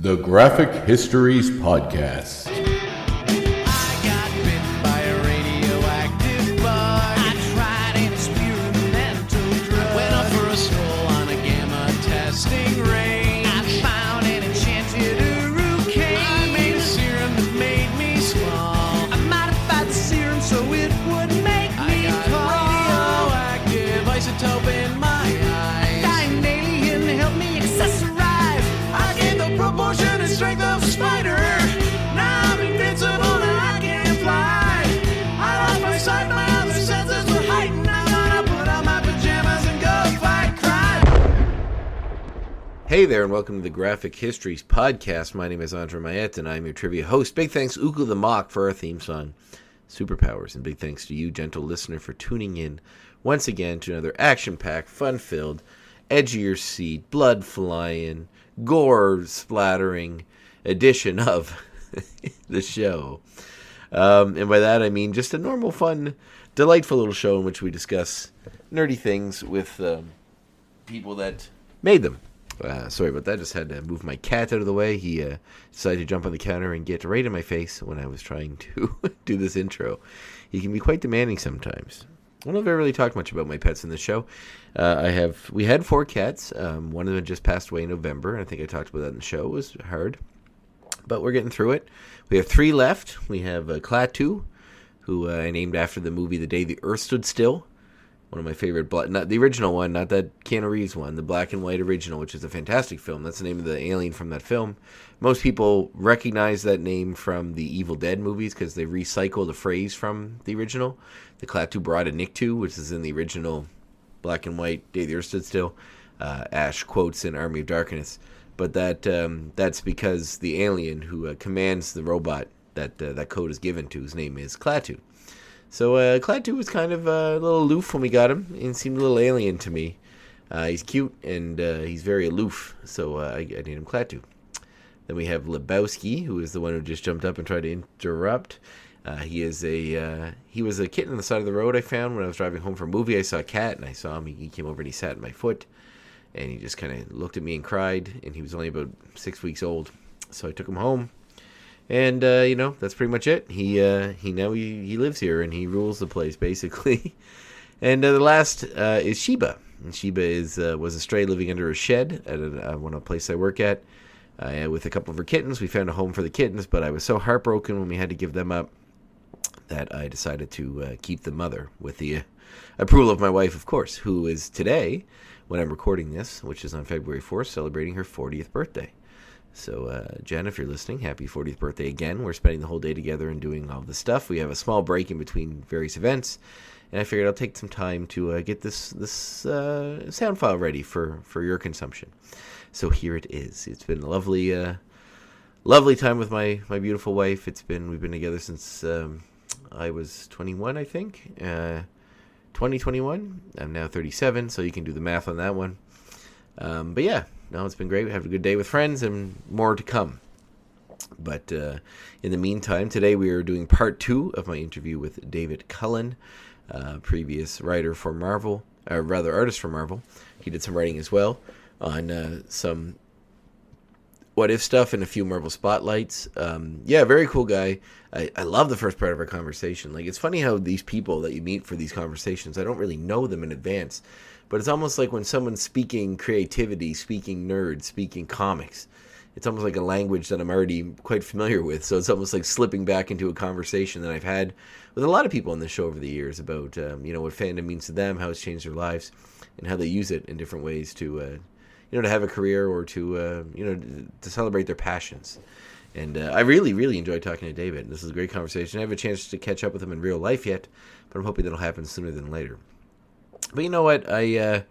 The Graphic Histories Podcast. I got bit by a radioactive bug. I tried an experimental drug. Went up for a stroll on a gamma testing range. I found an enchanted hurricane. I made a serum that made me small. I modified the serum so it would make me tall. Radioactive isotope in my eyes. Dying alien helped me accessorize. I gained the proportion and strength of a spider. Now I'm invincible and I can fly. I lost my sight, my other senses were heightened. I'm gonna put on my pajamas and go fight crime. Hey there, and welcome to the Graphic Histories Podcast. My name is Andre Mayette, and I'm your trivia host. Big thanks, Uku the Mock, for our theme song, Superpowers. And big thanks to you, gentle listener, for tuning in once again to another action-packed, fun-filled, edge of your seat, blood flying, gore splattering edition of the show. And by that, I mean just a normal, fun, delightful little show in which we discuss nerdy things with people that made them. Sorry about that. Just had to move my cat out of the way. He decided to jump on the counter and get right in my face when I was trying to do this intro. He can be quite demanding sometimes. I don't know if I really talked much about my pets in the show. We had 4 cats. One of them just passed away in November. I think I talked about that in the show. It was hard, but we're getting through it. We have 3 left. We have Klaatu, who I named after the movie The Day the Earth Stood Still. One of my favorite, not the original one, not that Keanu Reeves one, the black and white original, which is a fantastic film. That's the name of the alien from that film. Most people recognize that name from the Evil Dead movies because they recycled a phrase from the original. The Klaatu brought a Nikto, which is in the original black and white Day the Earth Stood Still. Ash quotes in Army of Darkness. But that's because the alien who commands the robot that code is given to, his name is Klaatu. So Klaatu was kind of a little aloof when we got him, and seemed a little alien to me. He's cute, and he's very aloof, so I named him Klaatu. Then we have Lebowski, who is the one who just jumped up and tried to interrupt. He was a kitten on the side of the road I found when I was driving home from a movie. I saw a cat, and I saw him. He came over and he sat in my foot, and he just kind of looked at me and cried, and he was only about 6 weeks old. So I took him home. And, that's pretty much it. He lives here, and he rules the place, basically. And the last is Sheba. And Sheba was a stray living under a shed at one place I work at with a couple of her kittens. We found a home for the kittens, but I was so heartbroken when we had to give them up that I decided to keep the mother with the approval of my wife, of course, who is today, when I'm recording this, which is on February 4th, celebrating her 40th birthday. So, Jen, if you're listening, happy 40th birthday again. We're spending the whole day together and doing all this stuff. We have a small break in between various events, and I figured I'll take some time to get this sound file ready for your consumption. So here it is. It's been a lovely time with my beautiful wife. We've been together since I was 21, I think. 2021. I'm now 37, so you can do the math on that one. But yeah. No, it's been great. We have a good day with friends and more to come. But in the meantime, today we are doing part 2 of my interview with David Cullen, previous writer for Marvel, artist for Marvel. He did some writing as well on some What If stuff and a few Marvel spotlights. Very cool guy. I love the first part of our conversation. Like, it's funny how these people that you meet for these conversations, I don't really know them in advance. But it's almost like when someone's speaking creativity, speaking nerds, speaking comics, it's almost like a language that I'm already quite familiar with. So it's almost like slipping back into a conversation that I've had with a lot of people on this show over the years about, what fandom means to them, how it's changed their lives, and how they use it in different ways to, to have a career or to celebrate their passions. And I really, really enjoyed talking to David. This is a great conversation. I have a chance to catch up with him in real life yet, but I'm hoping that'll happen sooner than later. But you know what? I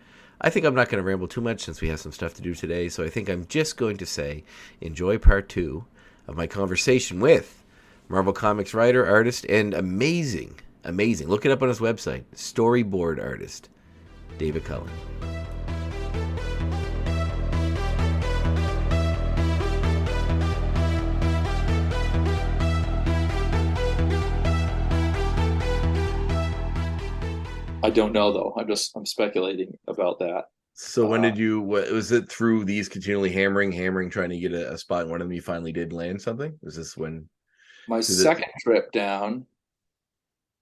think I'm not going to ramble too much since we have some stuff to do today. So I think I'm just going to say, enjoy part 2 of my conversation with Marvel Comics writer, artist, and amazing, look it up on his website, storyboard artist, David Cullen. I don't know though. I'm speculating about that. So when did you? What was it through these continually hammering, trying to get a spot in one of them? You finally did land something. Was this when? My Did it? second trip down,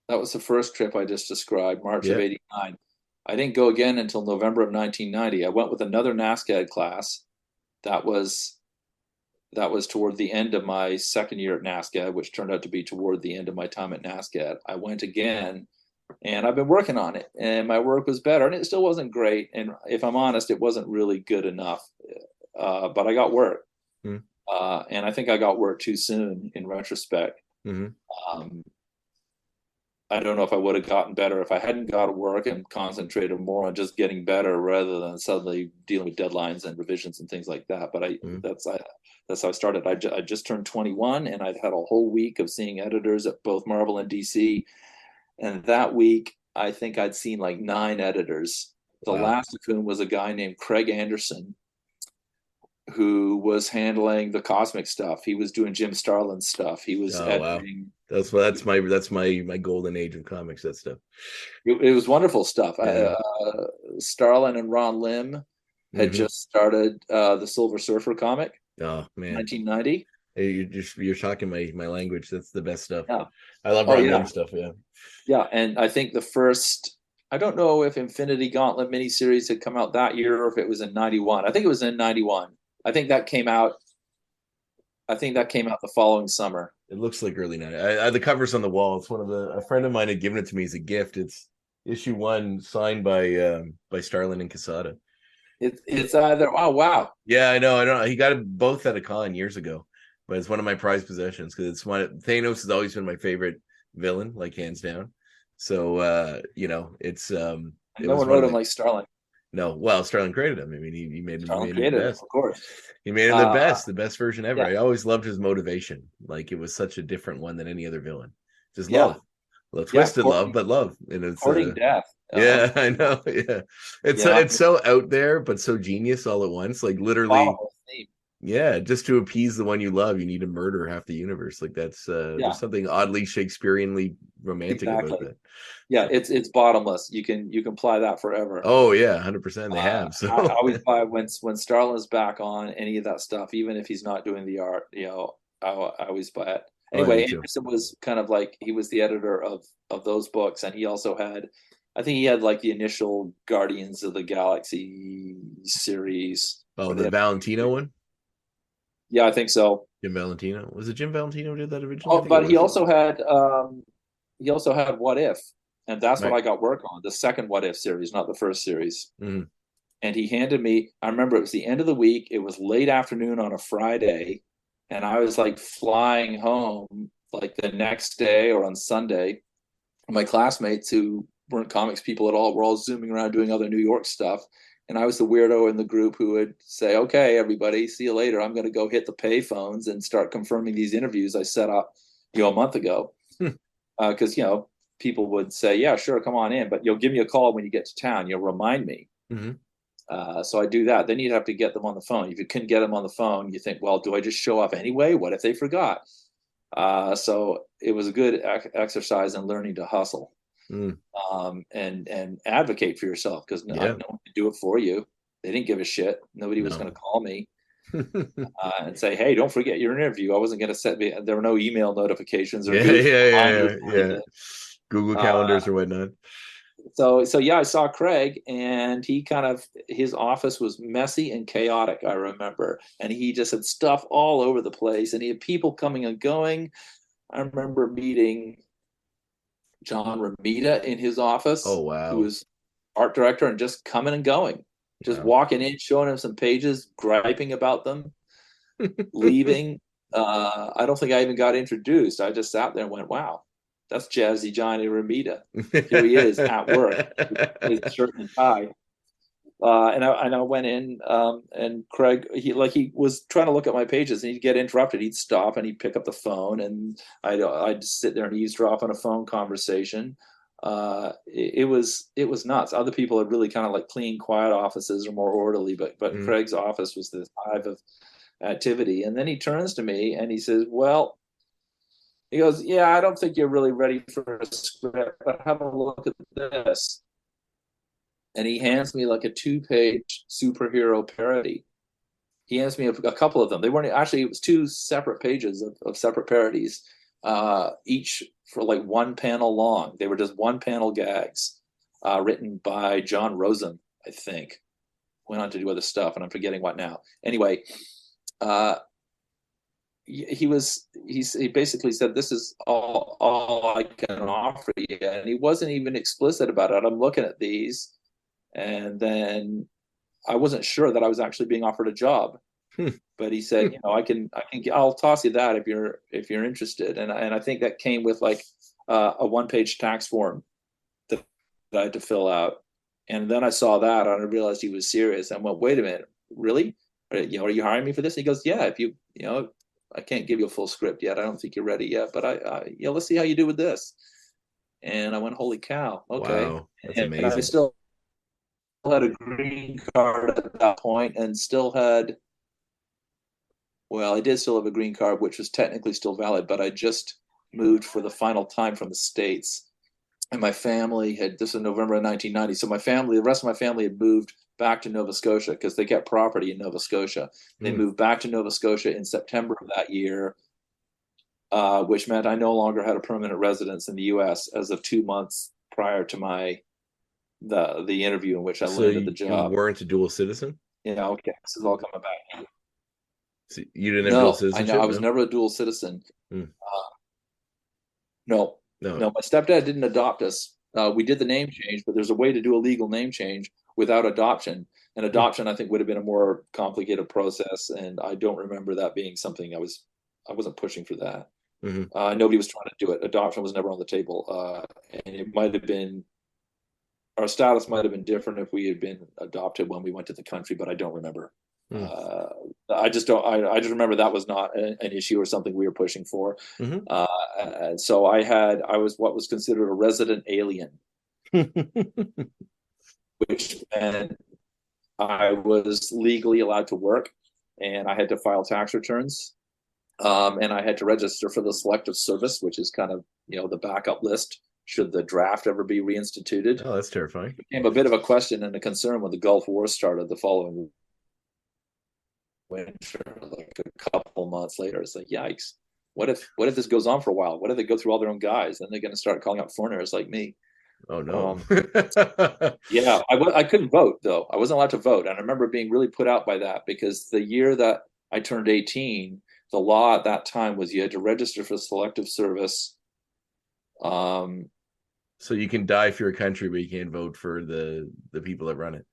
that was the first trip I just described, March of Yeah. '89. I didn't go again until November of 1990. I went with another NASCAD class. That was that was toward the end of my second year at NASCAD, which turned out to be toward the end of my time at NASCAD. I went again, and I've been working on it, and my work was better, and it still wasn't great. And if I'm honest, it wasn't really good enough. But I got work, Mm-hmm. and I think I got work too soon in retrospect. Mm-hmm. Um, I don't know if I would have gotten better if I hadn't got to work and concentrated more on just getting better rather than suddenly dealing with deadlines and revisions and things like that. But that's how I started. I just turned 21, and I'd had a whole week of seeing editors at both Marvel and DC. And that week, I think I'd seen like 9 editors. The Wow. last of whom was a guy named Craig Anderson, who was handling the cosmic stuff. He was doing Jim Starlin's stuff. He was editing. Wow. That's my golden age of comics. That stuff. It was wonderful stuff. Yeah. Starlin and Ron Lim had just started the Silver Surfer comic, Oh man, 1990. hey, you're talking my language. That's the best stuff. Yeah. I love Ron Lim stuff. Yeah. Yeah, and I think the first, I don't know if Infinity Gauntlet miniseries had come out that year or if it was in 91. I think it was in 91. I think that came out the following summer. It looks like early 90s. The cover's on the wall. It's a friend of mine had given it to me as a gift. It's issue 1 signed by Starlin and Quesada. It's either, oh wow. Yeah, I know. He got it both at a con years ago, but it's one of my prized possessions because Thanos has always been my favorite villain, like hands down. So it's no one wrote him like Starlin. No, well, Starlin created him. I mean, he made him the best. Of course. He made him the best version ever. Yeah. I always loved his motivation. Like it was such a different one than any other villain. Just love. Twisted love, but love. And it's courting death. Yeah, I know. Yeah. It's so out there, but so genius all at once. Like literally, yeah, just to appease the one you love, you need to murder half the universe. Like that's there's something oddly Shakespeareanly romantic about that. Yeah, it's bottomless. You can apply that forever. Oh yeah, 100%. They have. So I always buy when Starlin's back on any of that stuff, even if he's not doing the art. I always buy it. Anyway, Anderson was kind of like he was the editor of those books, and he also had, I think he had like the initial Guardians of the Galaxy series. Oh, the Valentino one. Yeah, I think so. Jim Valentino. Was it Jim Valentino who did that originally? Oh, but he also had What If, and that's what I got work on, the second What If series, not the first series. Mm-hmm. And he handed me, I remember it was the end of the week, it was late afternoon on a Friday, and I was like flying home like the next day or on Sunday. My classmates who weren't comics people at all were all zooming around doing other New York stuff. And I was the weirdo in the group who would say, okay, everybody, see you later. I'm going to go hit the pay phones and start confirming these interviews I set up, a month ago. Because, people would say, yeah, sure, come on in, but you'll give me a call when you get to town. You'll remind me. Mm-hmm. So I do that. Then you'd have to get them on the phone. If you couldn't get them on the phone, you think, well, do I just show up anyway? What if they forgot? So it was a good exercise in learning to hustle. And advocate for yourself, because no one can do it for you. They didn't give a shit. Nobody was going to call me and say, hey, don't forget your interview. I wasn't going to there were no email notifications or Google calendars or whatnot. So I saw Craig, and his office was messy and chaotic, I remember, and he just had stuff all over the place, and he had people coming and going. I remember meeting John Romita in his office. Oh wow! Who was art director and just coming and going, just walking in, showing him some pages, griping about them, leaving. I don't think I even got introduced. I just sat there and went, "Wow, that's Jazzy Johnny Romita. Here he is at work, with his shirt and tie." And I went in, and Craig, he was trying to look at my pages, and he'd get interrupted. He'd stop and he'd pick up the phone, and I'd sit there and eavesdrop on a phone conversation. It was nuts. Other people had really kind of like clean, quiet offices or more orderly, but Craig's office was this hive of activity. And then he turns to me and he says, "Well," he goes, "Yeah, I don't think you're really ready for a script, but have a look at this." and he hands me like a 2-page superhero parody. He hands me a couple of them. They weren't actually, it was 2 separate pages of separate parodies, each for like 1 panel long. They were just 1-panel gags, written by John Rosen, I think. Went on to do other stuff, and I'm forgetting what now. Anyway, he basically said, this is all I can offer you, and he wasn't even explicit about it. I'm looking at these, and then I wasn't sure that I was actually being offered a job. But he said, I'll toss you that if you're interested. And I think that came with like a 1-page tax form that I had to fill out. And then I saw that and I realized he was serious. I went, wait a minute, really? Are you hiring me for this? And he goes, yeah, if I can't give you a full script yet. I don't think you're ready yet, but let's see how you do with this. And I went, holy cow. Okay. Wow, that's and amazing. I still had a green card at that point and still had, well, I did still have a green card, which was technically still valid, but I just moved for the final time from the States. And my family this is November of 1990. So the rest of my family had moved back to Nova Scotia because they kept property in Nova Scotia. They moved back to Nova Scotia in September of that year, which meant I no longer had a permanent residence in the U.S. as of 2 months prior to the interview in which I landed the job. You weren't a dual citizen? Okay, this is all coming back. So you didn't have dual citizenship? I was never a dual citizen. No. My stepdad didn't adopt us. We did the name change, but there's a way to do a legal name change without adoption. And adoption, I think, would have been a more complicated process. And I don't remember that being something I wasn't pushing for that. Nobody was trying to do it. Adoption was never on the table. And it might have been, our status might have been different if we had been adopted when we went to the country, but I don't remember. I just remember that was not an issue or something we were pushing for. And so I was what was considered a resident alien, which meant I was legally allowed to work, and I had to file tax returns, and I had to register for the Selective Service, which is kind of the backup list should the draft ever be reinstituted. Oh, that's terrifying. It became a bit of a question and a concern when the Gulf War started the following winter, like a couple months later. It's like, yikes, what if this goes on for a while? What if they go through all their own guys? Then they're going to start calling out foreigners like me. Oh no. Yeah, I couldn't vote though. I wasn't allowed to vote. And I remember being really put out by that because the year that I turned 18, the law at that time was you had to register for Selective Service. So you can die for your country, but you can't vote for the people that run it.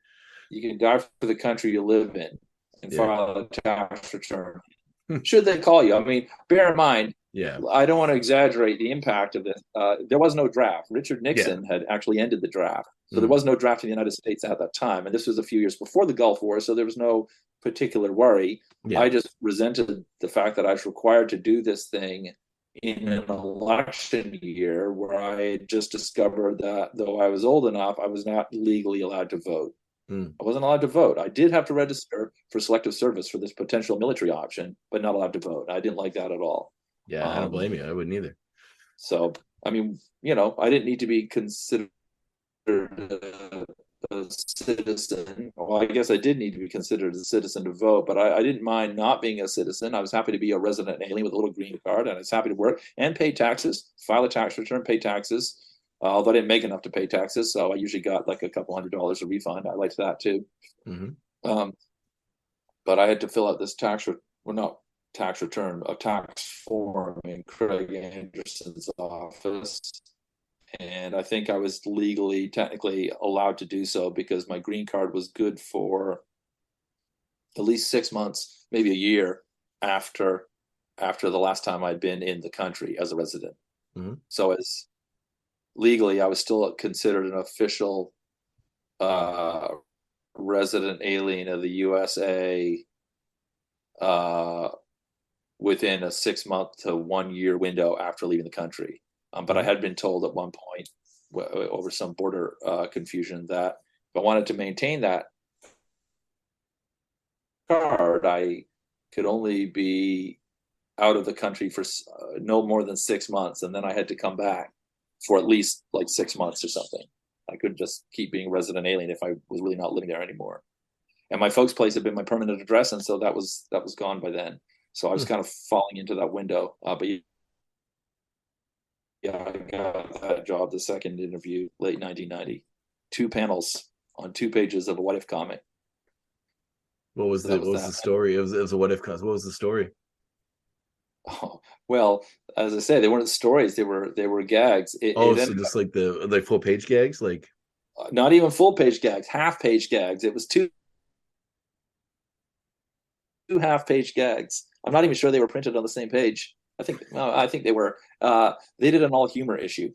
You can die for the country you live in and file a tax return. Should they call you? I mean, bear in mind, I don't want to exaggerate the impact of this. There was no draft. Richard Nixon had actually ended the draft. So there was no draft in the United States at that time. And this was a few years before the Gulf War, so there was no particular worry. I just resented the fact that I was required to do this thing in an election year where I had just discovered that though I was old enough, I was not legally allowed to vote. I wasn't allowed to vote. I did have to register for Selective Service for this potential military option, but not allowed to vote. I didn't like that at all. Yeah, I don't blame you. I wouldn't either. So, I mean, I didn't need to be considered a citizen. Well, I guess I did need to be considered a citizen to vote, but I didn't mind not being a citizen. I was happy to be a resident alien with a little green card, and I was happy to work and pay taxes, file a tax return, pay taxes. Although I didn't make enough to pay taxes, so I usually got like a couple $100 a refund. I liked that too. But I had to fill out this tax return, a tax form in Craig Anderson's office. And I think I was technically allowed to do so because my green card was good for at least 6 months, maybe a year after the last time I'd been in the country as a resident. So as legally, I was still considered an official resident alien of the USA within a 6 month to 1 year window after leaving the country. But I had been told at one point over some border confusion that if I wanted to maintain that card, I could only be out of the country for no more than 6 months. And then I had to come back for at least like 6 months or something. I couldn't just keep being a resident alien if I was really not living there anymore. And my folks' place had been my permanent address, and so that was gone by then. So I was kind of falling into that window. But yeah, I got that job, the second interview, late 1990. 2 panels on 2 pages of a What If comic. What was the story? It was a What If comic. What was the story? Oh, well, as I said, they weren't stories; they were gags. So just like the full page gags, like not even full page gags, half page gags. It was two half page gags. I'm not even sure they were printed on the same page. I think they were. They did an all humor issue,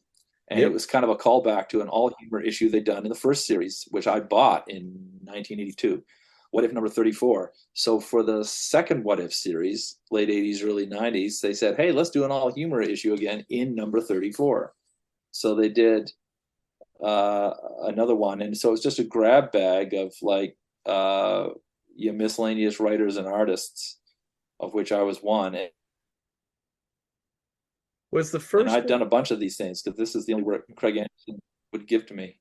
and It was kind of a callback to an all humor issue they'd done in the first series, which I bought in 1982. What If number 34. So for the second What If series, late 80s, early 90s, they said, hey, let's do an all humor issue again in number 34. So they did another one. And so it's just a grab bag of like miscellaneous writers and artists, of which I was one. Was the first? And I'd done a bunch of these things because this is the only work Craig Anderson would give to me.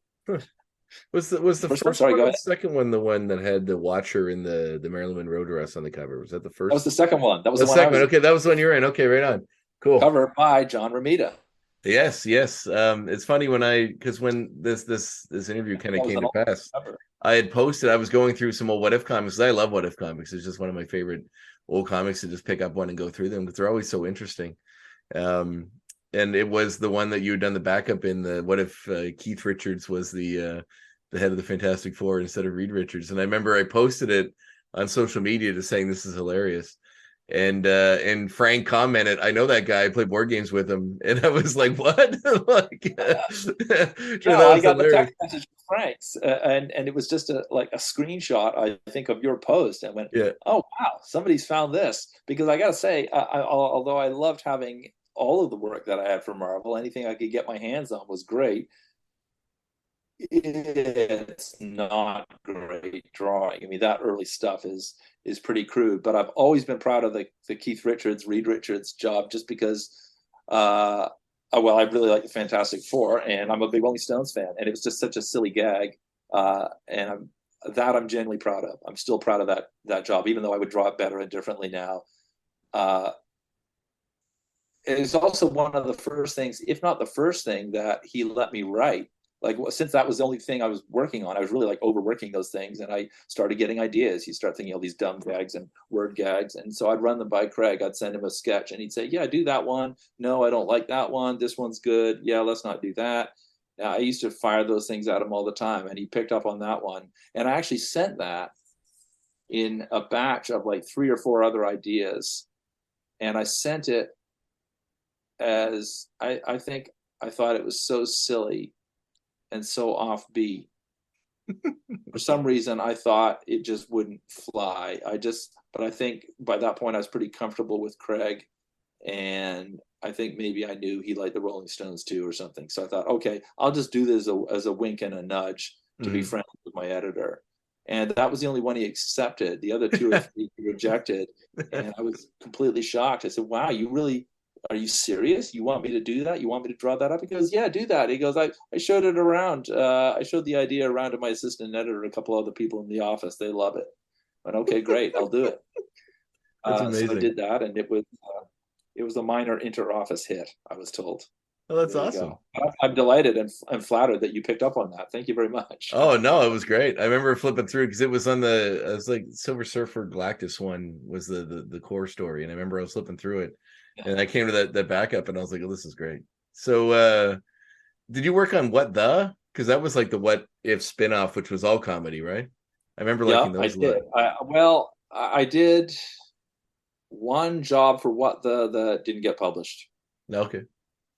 Was the first one, or the second one, the one that had the Watcher in the Marilyn Monroe dress on the cover? Was that the first? That was the second one. That was the second one. Okay, that was the one you're in. Okay, right on. Cool. Cover by John Romita. Yes. It's funny because when this interview kind of came to pass, I had posted. I was going through some old What If comics. I love What If comics. It's just one of my favorite old comics to just pick up one and go through them because they're always so interesting. And it was the one that you had done the backup in. The What If Keith Richards was the head of the Fantastic Four instead of Reed Richards. And I remember I posted it on social media just saying this is hilarious. And Frank commented, I know that guy, I play board games with him. And I was like, what? I got the text message from Frank's and it was just a screenshot, I think, of your post, and went, oh wow, somebody's found this. Because I gotta say, although I loved having all of the work that I had for Marvel, anything I could get my hands on was great. It's not great drawing. I mean, that early stuff is pretty crude, but I've always been proud of the Keith Richards, Reed Richards job, just because I really like the Fantastic Four, and I'm a big Rolling Stones fan, and it was just such a silly gag, and I'm genuinely proud of. I'm still proud of that job, even though I would draw it better and differently now. It's also one of the first things, if not the first thing, that he let me write. Like, since that was the only thing I was working on, I was really like overworking those things, and I started getting ideas. You start thinking of these dumb gags and word gags, and so I'd run them by Craig. I'd send him a sketch, and he'd say, yeah, do that one. No, I don't like that one. This one's good. Yeah, let's not do that. I used to fire those things at him all the time, and he picked up on that one. And I actually sent that in a batch of like 3 or 4 other ideas, and I sent it as I think I thought it was so silly and so offbeat. For some reason, I thought it just wouldn't fly. But I think by that point, I was pretty comfortable with Craig, and I think maybe I knew he liked the Rolling Stones too or something. So I thought, okay, I'll just do this as a wink and a nudge to be friendly with my editor. And that was the only one he accepted. The other 2 or 3 he rejected, and I was completely shocked. I said, wow, are you serious? You want me to do that? You want me to draw that up? He goes, yeah, do that. He goes, I showed it around. I showed the idea around to my assistant editor, a couple other people in the office. They love it. I went, okay, great, I'll do it. That's amazing. So I did that, and it was a minor inter-office hit, I was told. Oh, that's awesome. I'm delighted and flattered that you picked up on that. Thank you very much. Oh, no, it was great. I remember flipping through because it was on it was like Silver Surfer Galactus one was the core story. And I remember I was flipping through it. And I came to that backup, and I was like, "Oh, this is great." So, did you work on What The? Because that was like the What If spinoff, which was all comedy, right? I remember liking those. I did. I did one job for What The that didn't get published. Okay.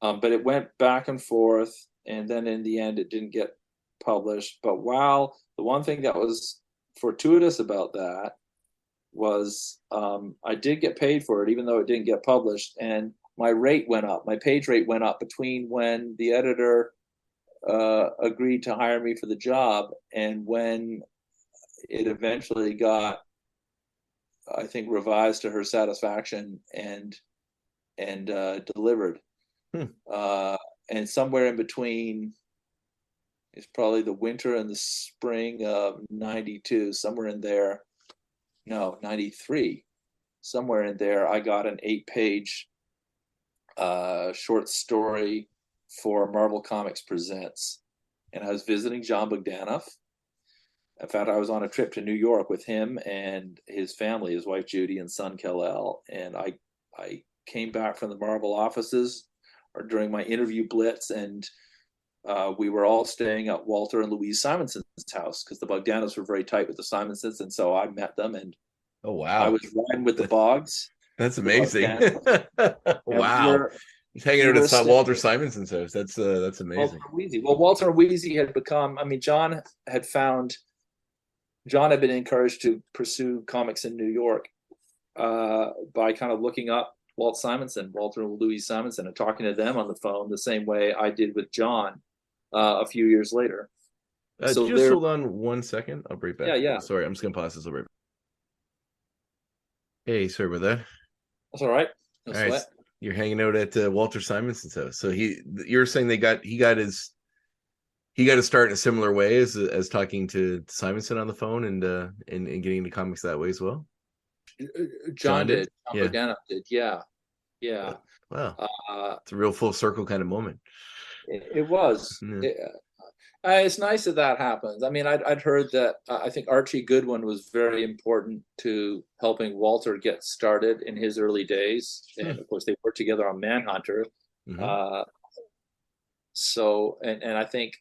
But it went back and forth, and then in the end, it didn't get published. But the one thing that was fortuitous about that was I did get paid for it, even though it didn't get published, and my rate went up. My page rate went up between when the editor agreed to hire me for the job and when it eventually got, I think, revised to her satisfaction and delivered. And somewhere in between It's probably the winter and the spring of 92, somewhere in there. No, 93. Somewhere in there, I got an 8-page short story for Marvel Comics Presents. And I was visiting John Bogdanoff. In fact, I was on a trip to New York with him and his family, his wife Judy and son Kal-El. And I came back from the Marvel offices or during my interview blitz, and we were all staying at Walter and Louise Simonson's house because the Bogdanovs were very tight with the Simonsons, and so I met them, and Oh wow, I was riding with the Boggs. that's amazing. Wow, he's hanging out at Walter Simonson's house. That's amazing. Walter and Wheezy. Well, Walter and Wheezy had become. I mean, John had been encouraged to pursue comics in New York by kind of looking up Walter and Louise Simonson, and talking to them on the phone the same way I did with John a few years later. So just hold on 1 second. I'll be right back. Yeah. Sorry, I'm just going to pause this over. Hey, sorry about that. That's all right. No sweat. Right. You're hanging out at Walter Simonson's house. So you're saying he got his start in a similar way as talking to Simonson on the phone and getting into comics that way as well. John did. John Bogdanoff did. Yeah. Wow. It's a real full circle kind of moment. It was. It's nice that happens. I mean, I'd heard that I think Archie Goodwin was very important to helping Walter get started in his early days. And of course, they worked together on Manhunter. Mm-hmm. So I think,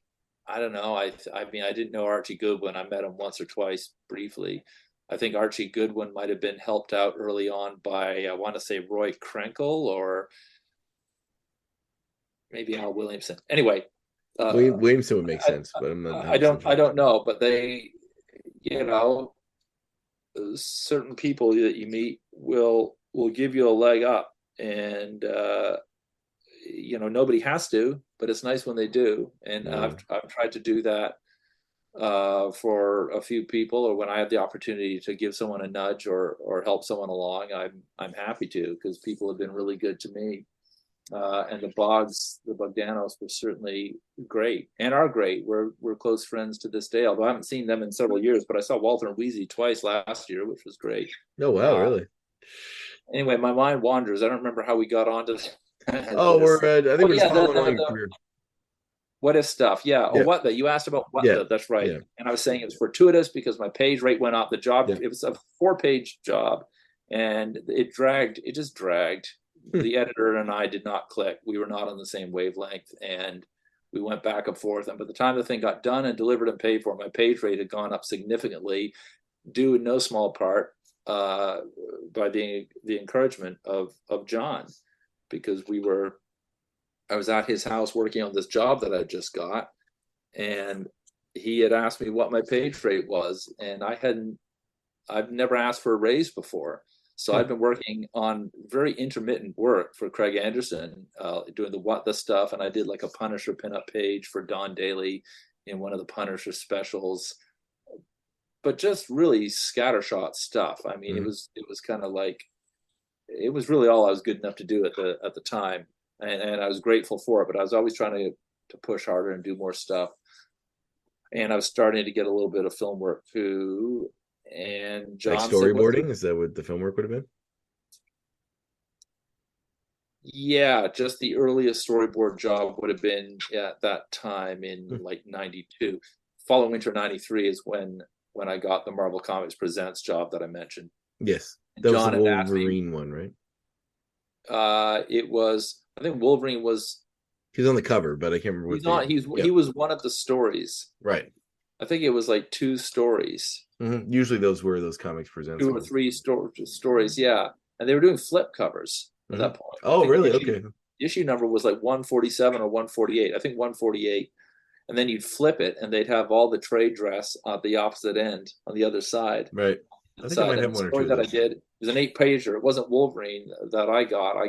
I don't know. I mean, I didn't know Archie Goodwin. I met him once or twice briefly. I think Archie Goodwin might have been helped out early on by, I want to say, Roy Krenkel or maybe Al Williamson. Anyway, Williamson would make sense, but I'm not. I don't know, but they, certain people that you meet will give you a leg up, and nobody has to, but it's nice when they do. And I've tried to do that for a few people, or when I have the opportunity to give someone a nudge or help someone along, I'm happy to, because people have been really good to me. And the Bogdanovs were certainly great and are great. We're close friends to this day, although I haven't seen them in several years, but I saw Walter and Wheezy twice last year, which was great. Oh, wow, really? Anyway, my mind wanders. I don't remember how we got onto this. I think we're just following your career. What if stuff? Yeah. Oh, what the? You asked about what the? That's right. Yeah. And I was saying it was fortuitous because my page rate went up. The job, it was a 4-page job, and it just dragged. The editor and I did not click. We were not on the same wavelength, and we went back and forth. And by the time the thing got done and delivered and paid for, my page rate had gone up significantly, due in no small part by the encouragement of John, because I was at his house working on this job that I just got, and he had asked me what my page rate was, and I've never asked for a raise before. So I've been working on very intermittent work for Craig Anderson, doing the stuff, and I did like a Punisher pinup page for Don Daly in one of the Punisher specials, but just really scattershot stuff. I mean, it was kind of like, it was really all I was good enough to do at the time, and I was grateful for it. But I was always trying to push harder and do more stuff, and I was starting to get a little bit of film work too. And John, like storyboarding, is that what the film work would have been? Yeah, just the earliest storyboard job would have been at that time in like 92. Following winter 93 is when I got the Marvel Comics Presents job that I mentioned. Yes, that was the Wolverine one, right? It was. I think Wolverine was. He's on the cover, but I can't remember. He was one of the stories, right? I think it was like 2 stories. Mm-hmm. Usually those were those Comics Presents. 2 or 3 stories, yeah. And they were doing flip covers at that point. Oh, really? Okay. Issue number was like 147 or 148. I think 148. And then you'd flip it, and they'd have all the trade dress at the opposite end on the other side. Right. I think I might have one or two that I did. It was an 8-pager. It wasn't Wolverine that I got. I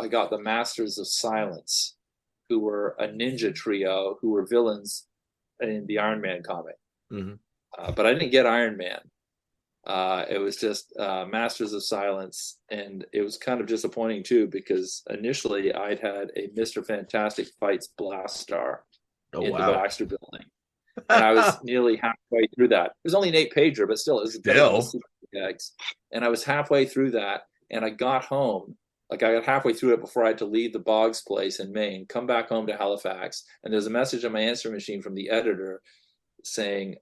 got the Masters of Silence, who were a ninja trio who were villains in the Iron Man comic. Mm-hmm. But I didn't get Iron Man. It was just Masters of Silence, and it was kind of disappointing too, because initially I'd had a Mr. Fantastic Fights Blast Star in the Baxter Building, and I was nearly halfway through that. It was only an 8-pager, but still, it was better than the Super Gags. And I was halfway through that, and I got home. Like, I got halfway through it before I had to leave the Boggs place in Maine, come back home to Halifax, and there's a message on my answering machine from the editor saying,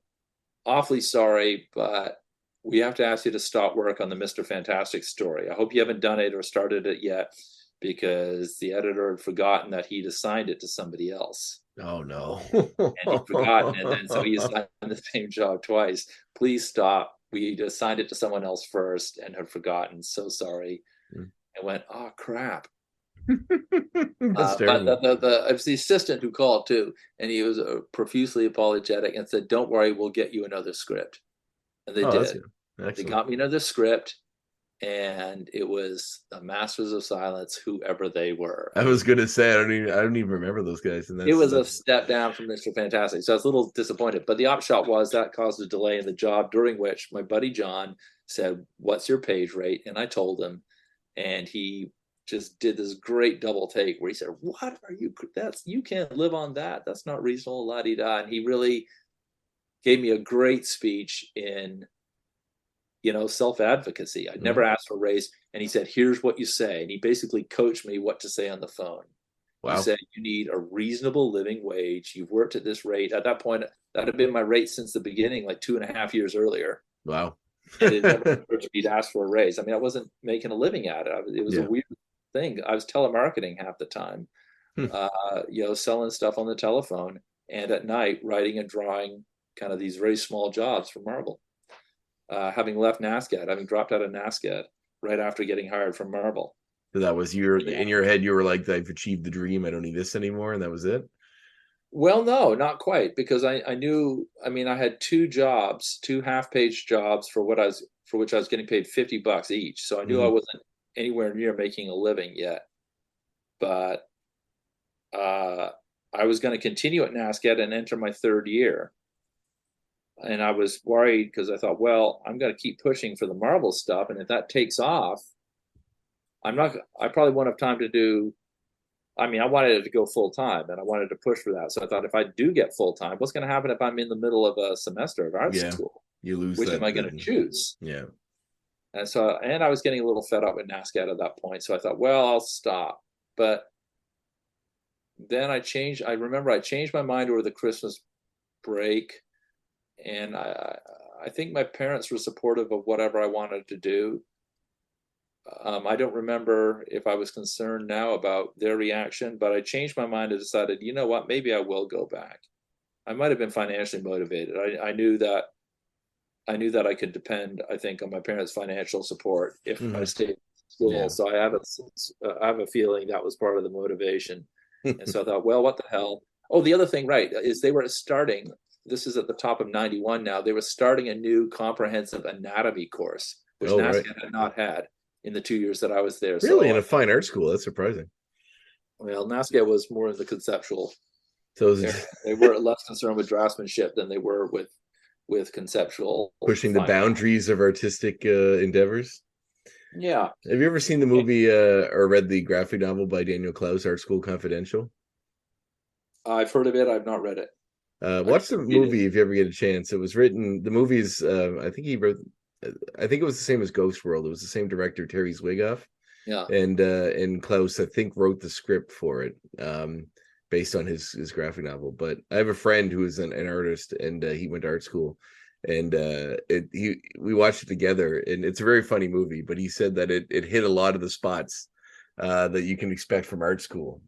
"Awfully sorry, but we have to ask you to stop work on the Mr. Fantastic story. I hope you haven't done it or started it yet, because the editor had forgotten that he'd assigned it to somebody else." Oh, no. And he'd forgotten it, and so he assigned the same job twice. "Please stop. We assigned it to someone else first and had forgotten. So sorry." I went, "Oh, crap." That's terrible. But it was the assistant who called too, and he was profusely apologetic and said, "Don't worry, we'll get you another script." And they did. They got me another script, and it was the Masters of Silence, whoever they were. I was gonna say, I don't even remember those guys. And it was a step down from Mr. Fantastic, so I was a little disappointed. But the upshot was that caused a delay in the job, during which my buddy John said, "What's your page rate?" And I told him, and he just did this great double take where he said, "What are you? You can't live on that. That's not reasonable." La di da. And he really gave me a great speech in, self-advocacy. I'd never asked for a raise, and he said, "Here's what you say." And he basically coached me what to say on the phone. Wow. He said, "You need a reasonable living wage. You've worked at this rate." At that point, that had been my rate since the beginning, like 2.5 years earlier. Wow. And it never occurred to me to ask for a raise. I mean, I wasn't making a living at it. It was a weird thing. I was telemarketing half the time, selling stuff on the telephone, and at night writing and drawing kind of these very small jobs for Marvel. Having left NASCAD, having dropped out of NASCAD right after getting hired from Marvel. So that was in your head, you were like, "I've achieved the dream. I don't need this anymore," and that was it? Well, no, not quite, because I knew, I had 2 jobs, 2 half-page jobs for which I was getting paid $50 each. So I knew I wasn't anywhere near making a living yet. But I was going to continue at NASCAD and enter my 3rd year. And I was worried because I thought, well, I'm going to keep pushing for the Marvel stuff. And if that takes off, I probably won't have time to do. I wanted it to go full time, and I wanted to push for that. So I thought, if I do get full time, what's going to happen if I'm in the middle of a semester of art school? You lose. Which am I going to choose? Yeah. And I was getting a little fed up with NASCAD at that point. So I thought, well, I'll stop. But then I remember I changed my mind over the Christmas break, and I think my parents were supportive of whatever I wanted to do. I don't remember if I was concerned now about their reaction, but I changed my mind and decided, you know what, maybe I will go back. I might have been financially motivated. I knew that I could depend, I think, on my parents' financial support if I stayed in school. Yeah. So I have a feeling that was part of the motivation. And so I thought, well, what the hell? Oh, the other thing, right, is they were starting, this is at the top of 91 now, they were starting a new comprehensive anatomy course, which NASCAD had not had in the 2 years that I was there. Really? In a fine art school? That's surprising. Well, NASCAD was more in the conceptual. So they were less concerned with draftsmanship than they were with conceptual. Pushing the boundaries of artistic endeavors. Yeah. Have you ever seen the movie or read the graphic novel by Daniel Klaus, Art School Confidential? I've heard of it. I've not read it. Watch the movie if you ever get a chance. It was written, the movie's, I think it was the same as Ghost World. It was the same director, Terry Zwigoff. Yeah. And Klaus, I think, wrote the script for it based on his graphic novel. But I have a friend who is an artist, and he went to art school. And we watched it together, and it's a very funny movie. But he said that it hit a lot of the spots that you can expect from art school.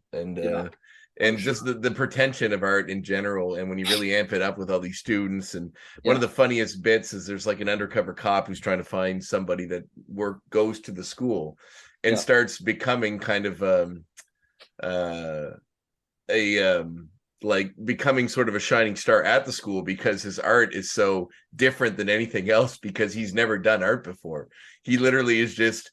And just the pretension of art in general. And when you really amp it up with all these students, and one of the funniest bits is there's like an undercover cop who's trying to find somebody that goes to the school and starts becoming kind of becoming sort of a shining star at the school because his art is so different than anything else, because he's never done art before. He literally is just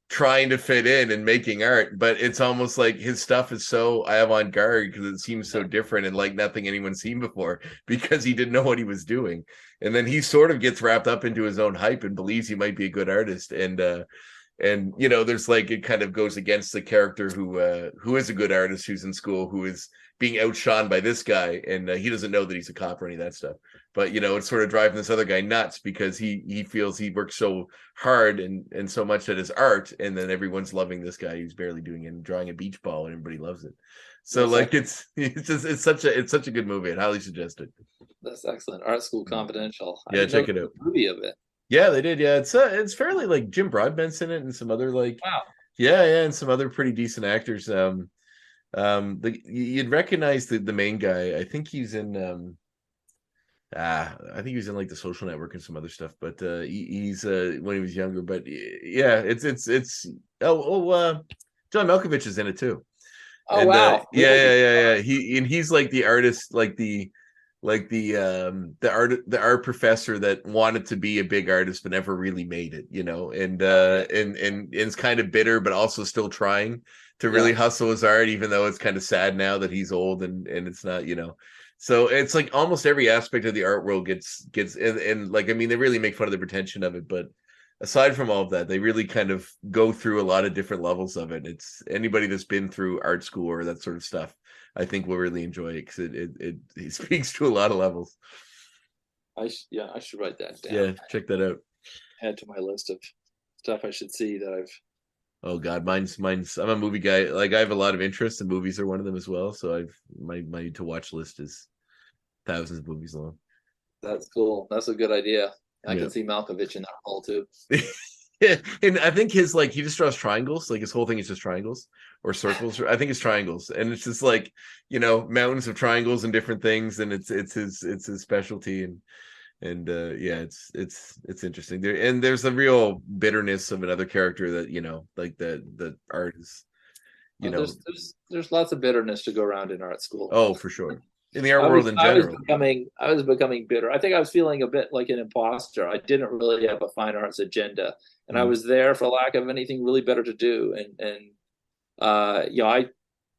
trying to fit in and making art, but it's almost like his stuff is so avant-garde because it seems so different and like nothing anyone's seen before because he didn't know what he was doing. And then he sort of gets wrapped up into his own hype and believes he might be a good artist. And you know, there's like, it kind of goes against the character who is a good artist, who's in school, who is being outshone by this guy, and he doesn't know that he's a cop or any of that stuff. But you know, it's sort of driving this other guy nuts because he feels he works so hard and so much at his art, and then everyone's loving this guy who's barely doing it and drawing a beach ball, and everybody loves it. So like, it's such a good movie. I'd highly suggest it. That's excellent. Art School Confidential. Yeah, check it out. Movie of it. Yeah, they did. Yeah, it's fairly like Jim Broadbent's in it and some other like Wow. yeah, and some other pretty decent actors. You'd recognize the main guy. I think he's in I think he was in like The Social Network and some other stuff, but he's when he was younger. But yeah, it's John Malkovich is in it too. Oh, And wow. yeah. He's like the artist, like the art professor that wanted to be a big artist but never really made it, you know, and is kind of bitter but also still trying to really hustle his art, even though it's kind of sad now that he's old and it's not, you know. So it's like almost every aspect of the art world gets and like, I mean, they really make fun of the pretension of it, but aside from all of that, they really kind of go through a lot of different levels of it. It's anybody that's been through art school or that sort of stuff, I think will really enjoy it because it speaks to a lot of levels. I should write that down. Yeah, check that out. Add to my list of stuff I should see that I've. Oh God, mine's. I'm a movie guy. Like I have a lot of interest, and movies are one of them as well. So my to watch list is thousands of movies long. That's cool. That's a good idea. I can see Malkovich in that role too. Yeah, and I think his like he just draws triangles. Like his whole thing is just triangles or circles. I think it's triangles, and it's just like, you know, mountains of triangles and different things, and it's his specialty, and yeah, it's interesting. There's a real bitterness of another character that, you know, like the art is, you know, there's lots of bitterness to go around in art school. Oh, for sure. In the art world in general. I was becoming bitter. I think I was feeling a bit like an imposter. I didn't really have a fine arts agenda, and I was there for lack of anything really better to do. And you know, I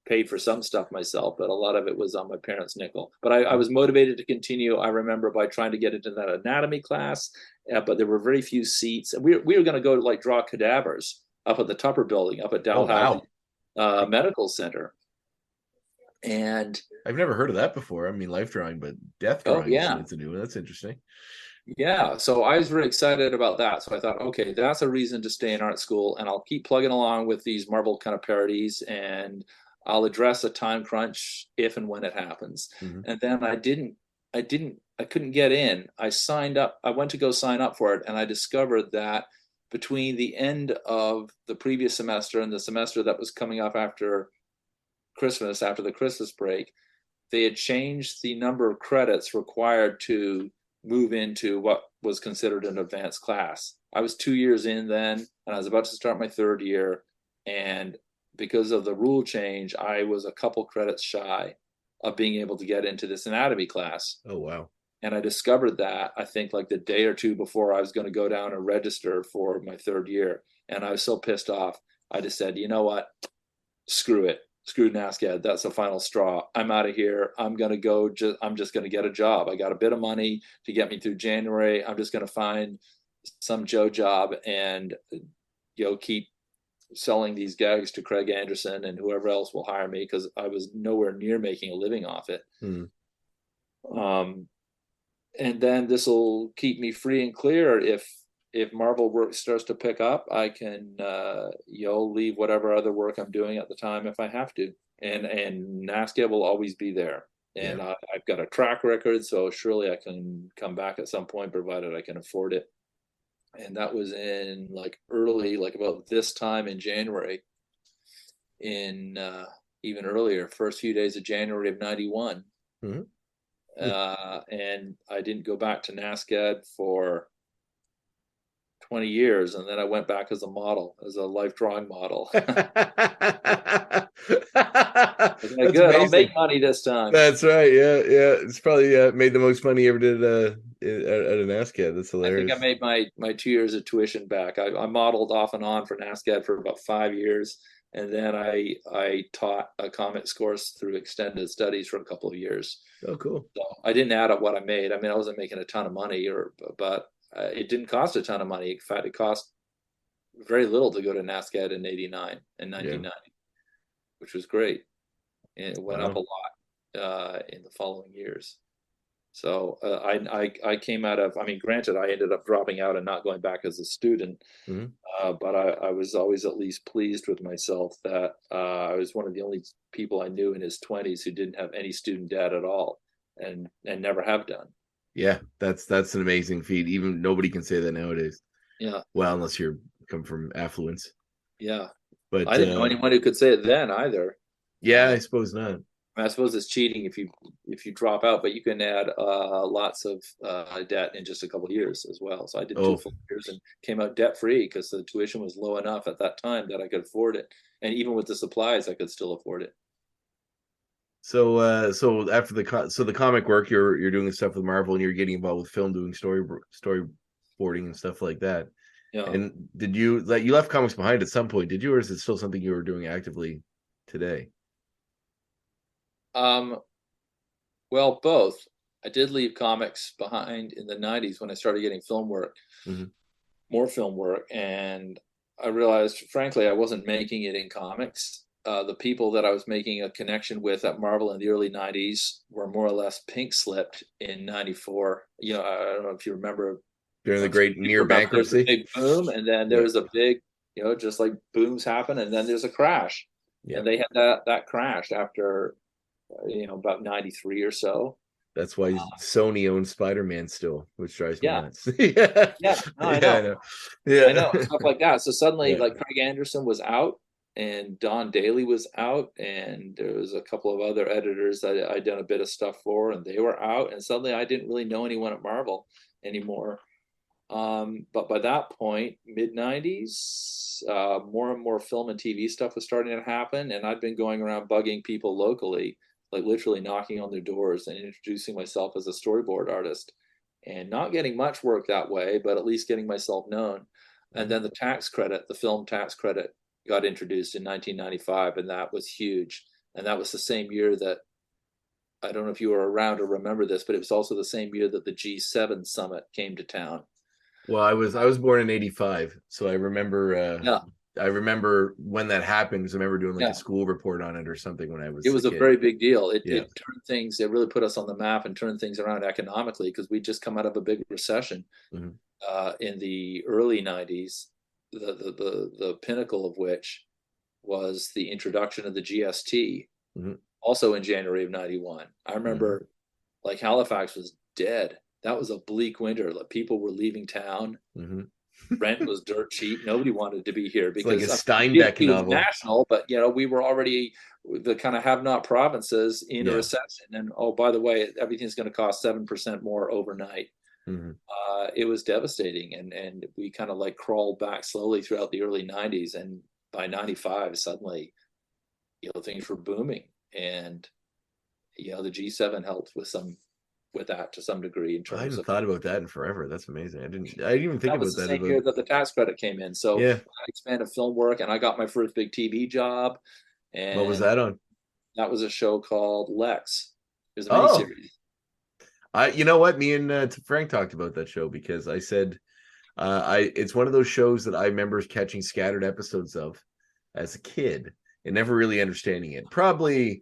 paid for some stuff myself, but a lot of it was on my parents' nickel. But I was motivated to continue. I remember by trying to get into that anatomy class, but there were very few seats. And we were going to go to like draw cadavers up at the Tupper Building, up at Dalhousie Medical Center. And I've never heard of that before. I mean, life drawing, but death drawing. It's a new one. That's interesting. Yeah, so I was very excited about that. So I thought, okay, that's a reason to stay in art school, and I'll keep plugging along with these Marvel kind of parodies, and I'll address a time crunch if and when it happens. Mm-hmm. And then I couldn't get in. I signed up. I went to go sign up for it, and I discovered that between the end of the previous semester and the semester that was coming up after Christmas, after the Christmas break, they had changed the number of credits required to move into what was considered an advanced class. I was 2 years in then, and I was about to start my third year. And because of the rule change, I was a couple credits shy of being able to get into this anatomy class. Oh, wow. And I discovered that, I think, like the day or two before I was going to go down and register for my third year. And I was so pissed off. I just said, you know what? Screw it. Screw NASCAD. That's the final straw. I'm out of here. I'm just going to get a job. I got a bit of money to get me through January. I'm just going to find some Joe job and, you know, keep selling these gags to Craig Anderson and whoever else will hire me, because I was nowhere near making a living off it. And then this will keep me free and clear. If Marvel work starts to pick up, I can leave whatever other work I'm doing at the time if I have to. And NASCAD will always be there. And I've got a track record, so surely I can come back at some point, provided I can afford it. And that was in about this time in January, even earlier, first few days of January of 91. Mm-hmm. And I didn't go back to NASCAD for 20 years, and then I went back as a model, as a life drawing model. That's Good, amazing. I'll make money this time. That's right. Yeah, yeah. It's probably made the most money you ever did at an ASCAD. That's hilarious. I think I made my 2 years of tuition back. I modeled off and on for NASCAD for about 5 years, and then I taught a comics course through extended studies for a couple of years. Oh, cool. So I didn't add up what I made. I mean, I wasn't making a ton of money, but it didn't cost a ton of money. In fact, it cost very little to go to NASCAD in '89 and 1990, which was great. And it went up a lot in the following years. So I came out of, I mean, granted, I ended up dropping out and not going back as a student, but I was always at least pleased with myself that I was one of the only people I knew in his 20s who didn't have any student debt at all, and never have done. Yeah, that's an amazing feat. Even nobody can say that nowadays. Yeah. Well, unless you come from affluence. Yeah. But I didn't know anyone who could say it then either. Yeah, I suppose not. I suppose it's cheating if you drop out, but you can add lots of debt in just a couple of years as well. So I did 2 full years and came out debt free because the tuition was low enough at that time that I could afford it, and even with the supplies, I could still afford it. So after the comic work, you're doing stuff with Marvel, and you're getting involved with film, doing storyboarding and stuff like that. Yeah. And did you left comics behind at some point? Did you, or is it still something you were doing actively today? Well, both. I did leave comics behind in the 90s when I started getting film work, more film work, and I realized, frankly, I wasn't making it in comics. The people that I was making a connection with at Marvel in the early 90s were more or less pink slipped in 94. You know, I don't know if you remember during the great near bankruptcy. There's a big boom, and then there's a big, just like booms happen, and then there's a crash. Yeah. And they had that crash after about 93 or so. That's why Sony owns Spider-Man still, which drives me nuts. I know. I know, stuff like that. So suddenly, like, Craig Anderson was out, and Don Daly was out, and there was a couple of other editors that I'd done a bit of stuff for, and they were out, and suddenly I didn't really know anyone at Marvel anymore. But by that point, mid-90s, more and more film and TV stuff was starting to happen, and I'd been going around bugging people locally, like literally knocking on their doors and introducing myself as a storyboard artist, and not getting much work that way, but at least getting myself known. And then the film tax credit got introduced in 1995, and that was huge. And that was the same year that, I don't know if you were around or remember this, but it was also the same year that the G7 summit came to town. Well, I was born in '85, so I remember. I remember when that happened, because I remember doing like a school report on it or something when I was. It was a very big deal. It turned things. It really put us on the map and turned things around economically, because we'd just come out of a big recession in the early '90s. The pinnacle of which was the introduction of the GST, also in January of '91. I remember, like, Halifax was dead. That was a bleak winter. Like, people were leaving town. Rent was dirt cheap. Nobody wanted to be here because it's like a Steinbeck novel. National, but we were already the kind of have-not provinces in a recession. And by the way, everything's going to cost 7% more overnight. It was devastating, and we kind of like crawled back slowly throughout the early 90s, and by 95, suddenly, things were booming, and the G7 helped with that to some degree. In terms, I hadn't thought about that in forever. That's amazing. I didn't even think about that. That was the same year that the tax credit came in. So I expanded film work, and I got my first big TV job. And what was that on? That was a show called Lex. It was a miniseries. You know what? Me and Frank talked about that show, because I said it's one of those shows that I remember catching scattered episodes of as a kid and never really understanding it. Probably,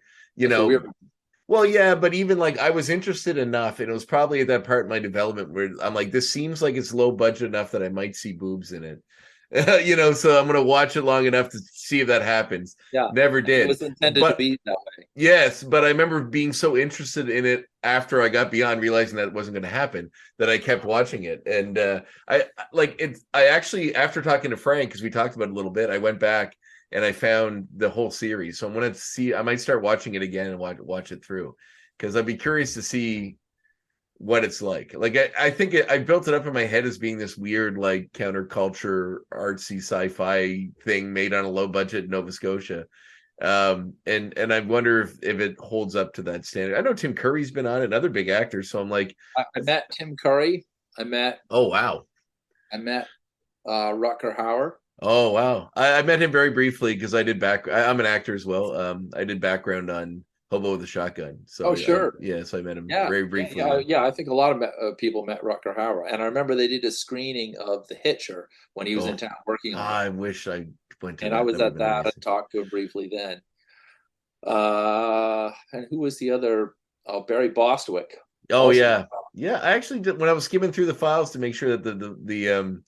well, yeah, but even like I was interested enough, and it was probably at that part in my development where I'm like, this seems like it's low budget enough that I might see boobs in it. So I'm going to watch it long enough to see if that happens. Yeah. Never did. It was intended to be that way. Yes, but I remember being so interested in it after I got beyond realizing that it wasn't going to happen, that I kept watching it. And I actually, after talking to Frank, because we talked about it a little bit, I went back and I found the whole series. So I'm going to see, I might start watching it again and watch it through, because I'd be curious to see what it's like. Like I think I built it up in my head as being this weird, like counterculture, artsy sci-fi thing made on a low budget in Nova Scotia. And I wonder if it holds up to that standard. I know Tim Curry's been on it, another big actor. So I'm like, I met Tim Curry. oh wow, I met Rutger Hauer. oh wow. I met him very briefly because I'm an actor as well. I did background on Hobo with a Shotgun. So Oh, sure. so I met him Yeah, very briefly. yeah. I think a lot of people met Rutger Hauer, and I remember they did a screening of The Hitcher when he was in town working on it. I wish I went to And that. I was That at would've been that amazing. and talked to him briefly then. And who was the other? Oh, Barry Bostwick. Oh Also- yeah, yeah. I actually did when I was skimming through the files to make sure that the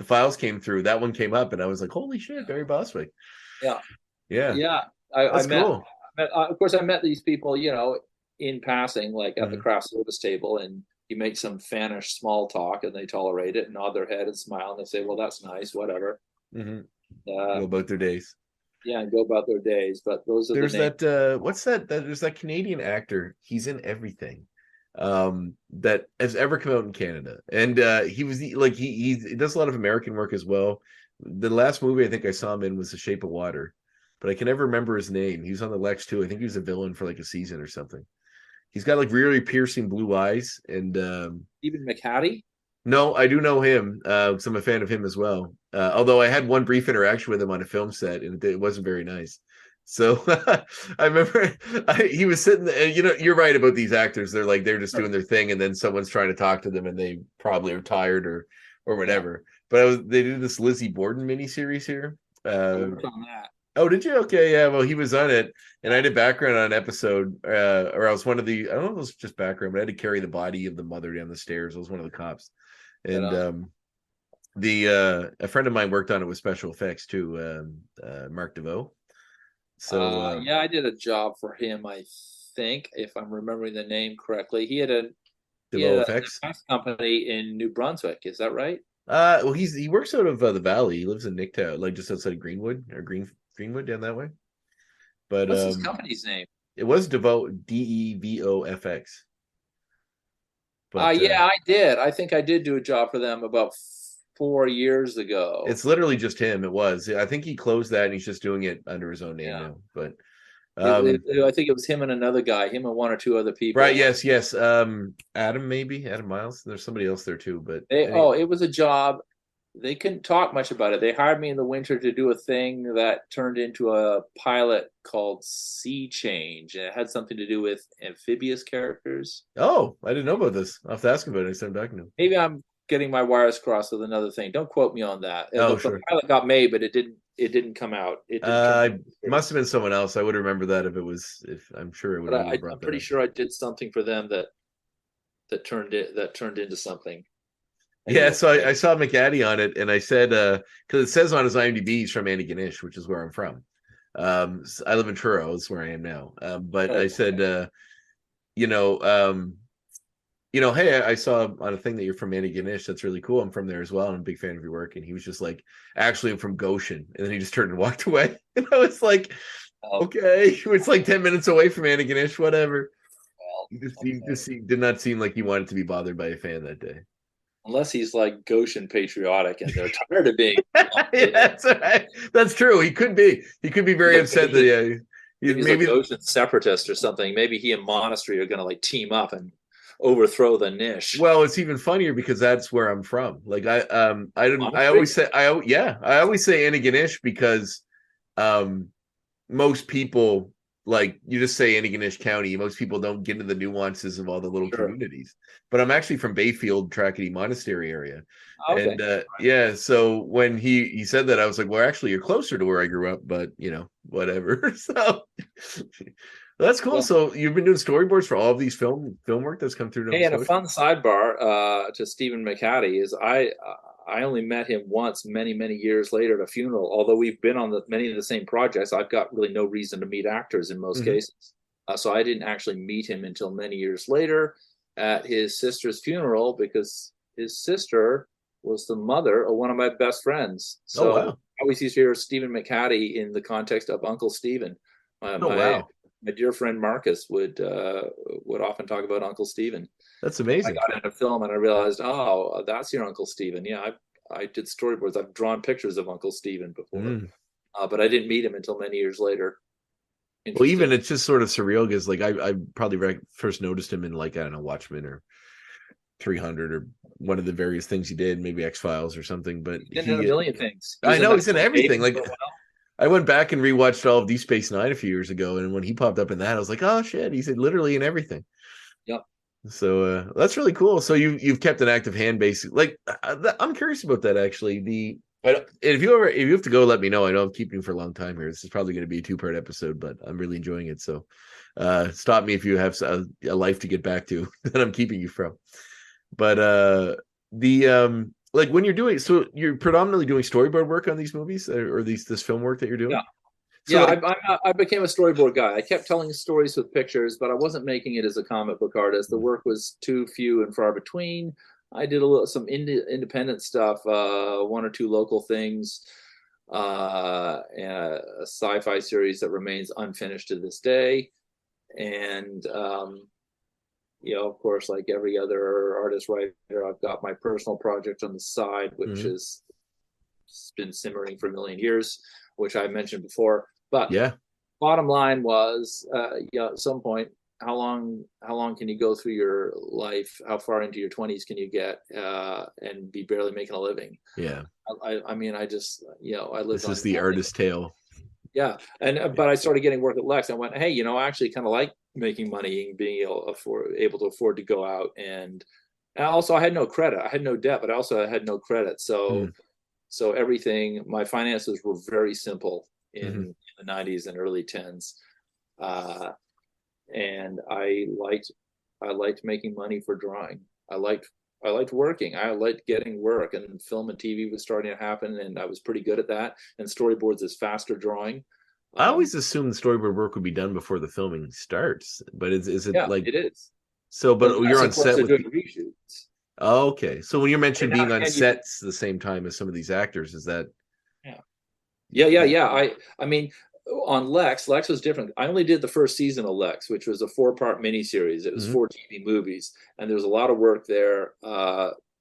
files came through. That one came up, and I was like, "Holy shit, Barry Bostwick!" Yeah, Yeah, yeah. I that's met, cool. of course, I met these people, in passing, like at the Mhm. craft service table, and you make some fanish small talk, and they tolerate it and nod their head and smile, and they say, "Well, that's nice, whatever." Mm-hmm. Uh, Go about their days. yeah, and go about their days. But those are There's the names. that. What's that? There's that Canadian actor. He's in everything that has ever come out in Canada, and he does a lot of American work as well. The last movie I think I saw him in was The Shape of Water, but I can never remember his name. He was on the Lex too. I think he was a villain for like a season or something. He's got like really piercing blue eyes, and Stephen McHattie. no, I do know him. So I'm a fan of him as well. Although I had one brief interaction with him on a film set, and it wasn't very nice. So I remember he was sitting there, you're right about these actors. They're just doing their thing, and then someone's trying to talk to them, and they probably are tired or whatever. But they did this Lizzie Borden miniseries here. I worked on that. Oh, did you? Okay, yeah. Well, he was on it, and I did background on an episode, or I was one of the. I don't know if it was just background, but I had to carry the body of the mother down the stairs. I was one of the cops, and a friend of mine worked on it with special effects too, Mark DeVoe. So yeah, I did a job for him, I think, if I'm remembering the name correctly. He had a DeVoe effects. company in New Brunswick. Is that right? Well, he works out of the Valley. He lives in Nicktown, like just outside of Greenwood or Greenwood down that way. But what's his company's name? it was DeVoe, DEVOFX. But yeah, I did. I think I did do a job for them about 4 years ago. it's literally just him. It was. I think he closed that, and he's just doing it under his own name now. But I think it was him and another guy, him and one or two other people. right, yes. Adam Miles. There's somebody else there too. But it was a job. They couldn't talk much about it. They hired me in the winter to do a thing that turned into a pilot called Sea Change. And it had something to do with amphibious characters. Oh, I didn't know about this. I'll have to ask him about it next time back to him. Maybe I'm getting my wires crossed with another thing. Don't quote me on that. Oh, the pilot got made, but it didn't come out. It must have been someone else. I would remember that if I'm sure it would. But I'm pretty sure I did something for them that turned into something. Yeah, so I saw McAdie on it, and I said, because it says on his IMDb he's from Antigonish, which is where I'm from. I live in Truro, is where I am now. But I said, hey, I saw on a thing that you're from Antigonish. That's really cool. I'm from there as well. I'm a big fan of your work. And he was just like, actually, I'm from Goshen. And then he just turned and walked away. And I was like, okay, it's like 10 minutes away from Antigonish, whatever. He did not seem like he wanted to be bothered by a fan that day. Unless he's like Goshen patriotic and they're tired of being. Yeah, that's right. That's true. He could be very upset that he's maybe a Goshen separatist or something. Maybe he and Monastery are going to like team up and overthrow the Nish. Well, it's even funnier because that's where I'm from. Like I always say Antigonish because most people, like, you just say Antigonish County. Most people don't get into the nuances of all the little communities. But I'm actually from Bayfield, Trackety Monastery area. Okay. And so when he said that, I was like, well, actually, you're closer to where I grew up, but whatever. So that's cool. Well, so you've been doing storyboards for all of these film work that's come through. Hey, and a fun sidebar to Stephen McHattie is I only met him once many years later at a funeral. Although we've been on many of the same projects, I've got really no reason to meet actors in most cases. So I didn't actually meet him until many years later at his sister's funeral, because his sister was the mother of one of my best friends. So I always used to hear Stephen McHattie in the context of Uncle Stephen. My dear friend Marcus would often talk about Uncle Stephen. That's I amazing. got into film and I realized, oh, that's your Uncle Stephen. Yeah, I did storyboards. I've drawn pictures of Uncle Stephen before, Mm. but I didn't meet him until many years later. Well, even Interesting. it's just sort of surreal because like I probably first noticed him in like I don't know Watchmen or 300 or one of the various things he did, maybe X-Files or something. But He's in a million things. He I was in know that he's in everything. David Like for a while. I went back and rewatched all of Deep Space Nine a few years ago, and when he popped up in that, I was like, oh shit, he's literally in everything. Yep. So that's really cool. So you've kept an active hand base. Like I'm curious about that actually. If you have to go, let me know. I know I'm keeping you for a long time here. This is probably going to be a 2-part episode, but I'm really enjoying it. So stop me if you have a life to get back to that I'm keeping you from. But the like when you're predominantly doing storyboard work on these movies or this film work that you're doing. Yeah. So Yeah, like, I became a storyboard guy. I kept telling stories with pictures, but I wasn't making it as a comic book artist. The work was too few and far between. I did some independent stuff, 1 or 2 local things, and a sci-fi series that remains unfinished to this day. And of course, like every other artist writer, I've got my personal project on the side, which has been simmering for a million years, which I mentioned before. But yeah. bottom line was, at some point, how long can you go through your life? How far into your 20s can you get and be barely making a living? Yeah. I mean, I just, I lived This on is the nothing. artist tale. Yeah, but I started getting work at Lex. I went, hey, I actually kind of like making money and being able to afford to go out, and also I had no credit, I had no debt, but I also had no credit. So everything, my finances were very simple in the 90s and early 10s, and I liked making money for drawing. I liked working. I liked getting work, and film and TV was starting to happen, and I was pretty good at that. And storyboards is faster drawing. I always assumed the storyboard work would be done before the filming starts, but is it like it is? so? But Unless, you're on of course, set they're with. doing reshoots. Oh, okay. So when you mentioned And being on and you, sets the same time as some of these actors, is that yeah. I mean, on Lex was different. I only did the first season of Lex, which was a 4-part miniseries. It was 4 TV movies, and there was a lot of work there.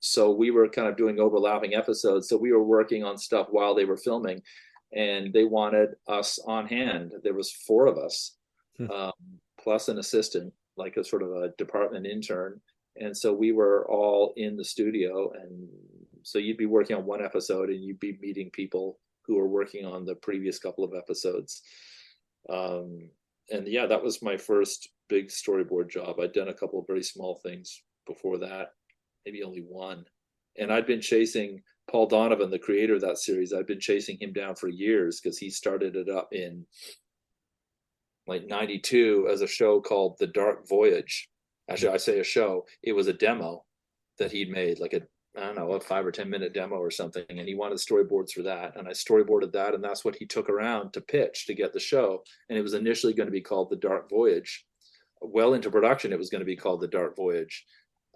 So we were kind of doing overlapping episodes. So we were working on stuff while they were filming, and they wanted us on hand. There was 4 of us, plus an assistant, like a sort of a department intern. And so we were all in the studio, and so you'd be working on one episode and you'd be meeting people who were working on the previous couple of episodes. And yeah, that was my first big storyboard job. I'd done a couple of very small things before that, maybe only one. And I'd been chasing Paul Donovan, the creator of that series. I'd been chasing him down for years because he started it up in like 92 as a show called The Dark Voyage. Actually, I say a show. It was a demo that he'd made, like a 5 or 10 minute demo or something, and he wanted storyboards for that, and I storyboarded that, and that's what he took around to pitch to get the show. And it was initially going to be called The Dark Voyage. Well into production, it was going to be called The Dark Voyage.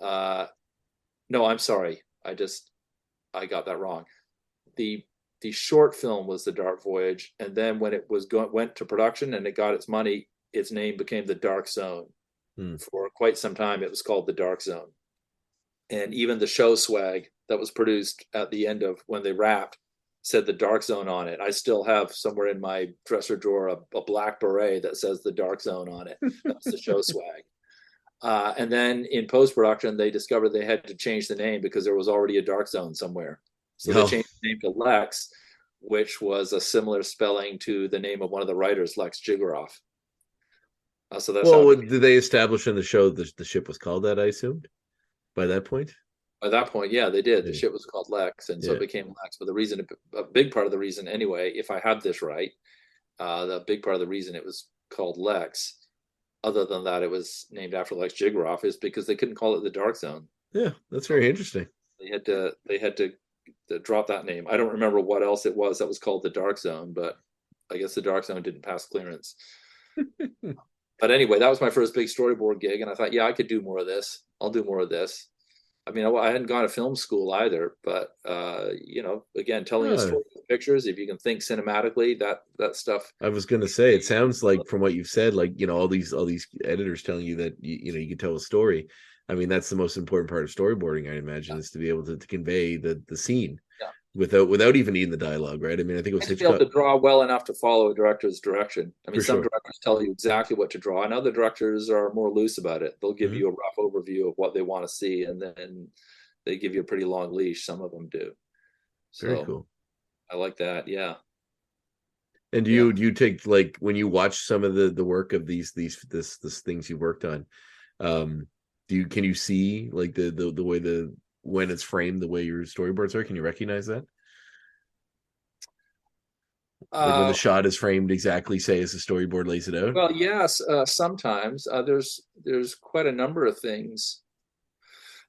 No, I'm sorry, I got that wrong. The short film was The Dark Voyage, and then when it went to production and it got its money, its name became The Dark Zone. For quite some time it was called The Dark Zone. And even the show swag that was produced at the end of when they wrapped said The Dark Zone on it. I still have somewhere in my dresser drawer a black beret that says The Dark Zone on it. That's the show swag. And then in post-production, they discovered they had to change the name because there was already a Dark Zone somewhere. So they changed the name to Lex, which was a similar spelling to the name of one of the writers, Lex Jigaroff. So that's did they establish in the show the ship was called that, I assumed, by that point? By that point, yeah, they did. The ship was called Lex, and so it became Lex. But a big part of the reason, anyway, if I had this right, the big part of the reason it was called Lex, other than that it was named after Lex Jigaroff, is because they couldn't call it The Dark Zone. Yeah, that's very interesting. They had to drop that name. I don't remember what else it was that was called The Dark Zone, but I guess The Dark Zone didn't pass clearance. But anyway, that was my first big storyboard gig, and I thought, yeah, I could do more of this. I'll do more of this. I mean, I hadn't gone to film school either, but again, telling a story with pictures, if you can think cinematically, that stuff. I was going to say, it sounds like from what you've said, like all these editors telling you that you can tell a story. I mean, that's the most important part of storyboarding, I imagine, is to be able to convey the scene without even needing the dialogue, right? I mean, I think it was To be able Hitchcock to draw well enough to follow a director's direction. I mean, for some sure. directors tell you exactly what to draw, and other directors are more loose about it. They'll give Mhm. you a rough overview of what they want to see, and then they give you a pretty long leash. Some of them do. Very So cool. I like that. Yeah. And Yeah. do you take, like, when you watch some of the work of these things you worked on, can you see like the way when it's framed, the way your storyboards are? Can you recognize that? Like when the Uh, shot is framed exactly, say, as the storyboard lays it out? well, yes. Sometimes there's quite a number of things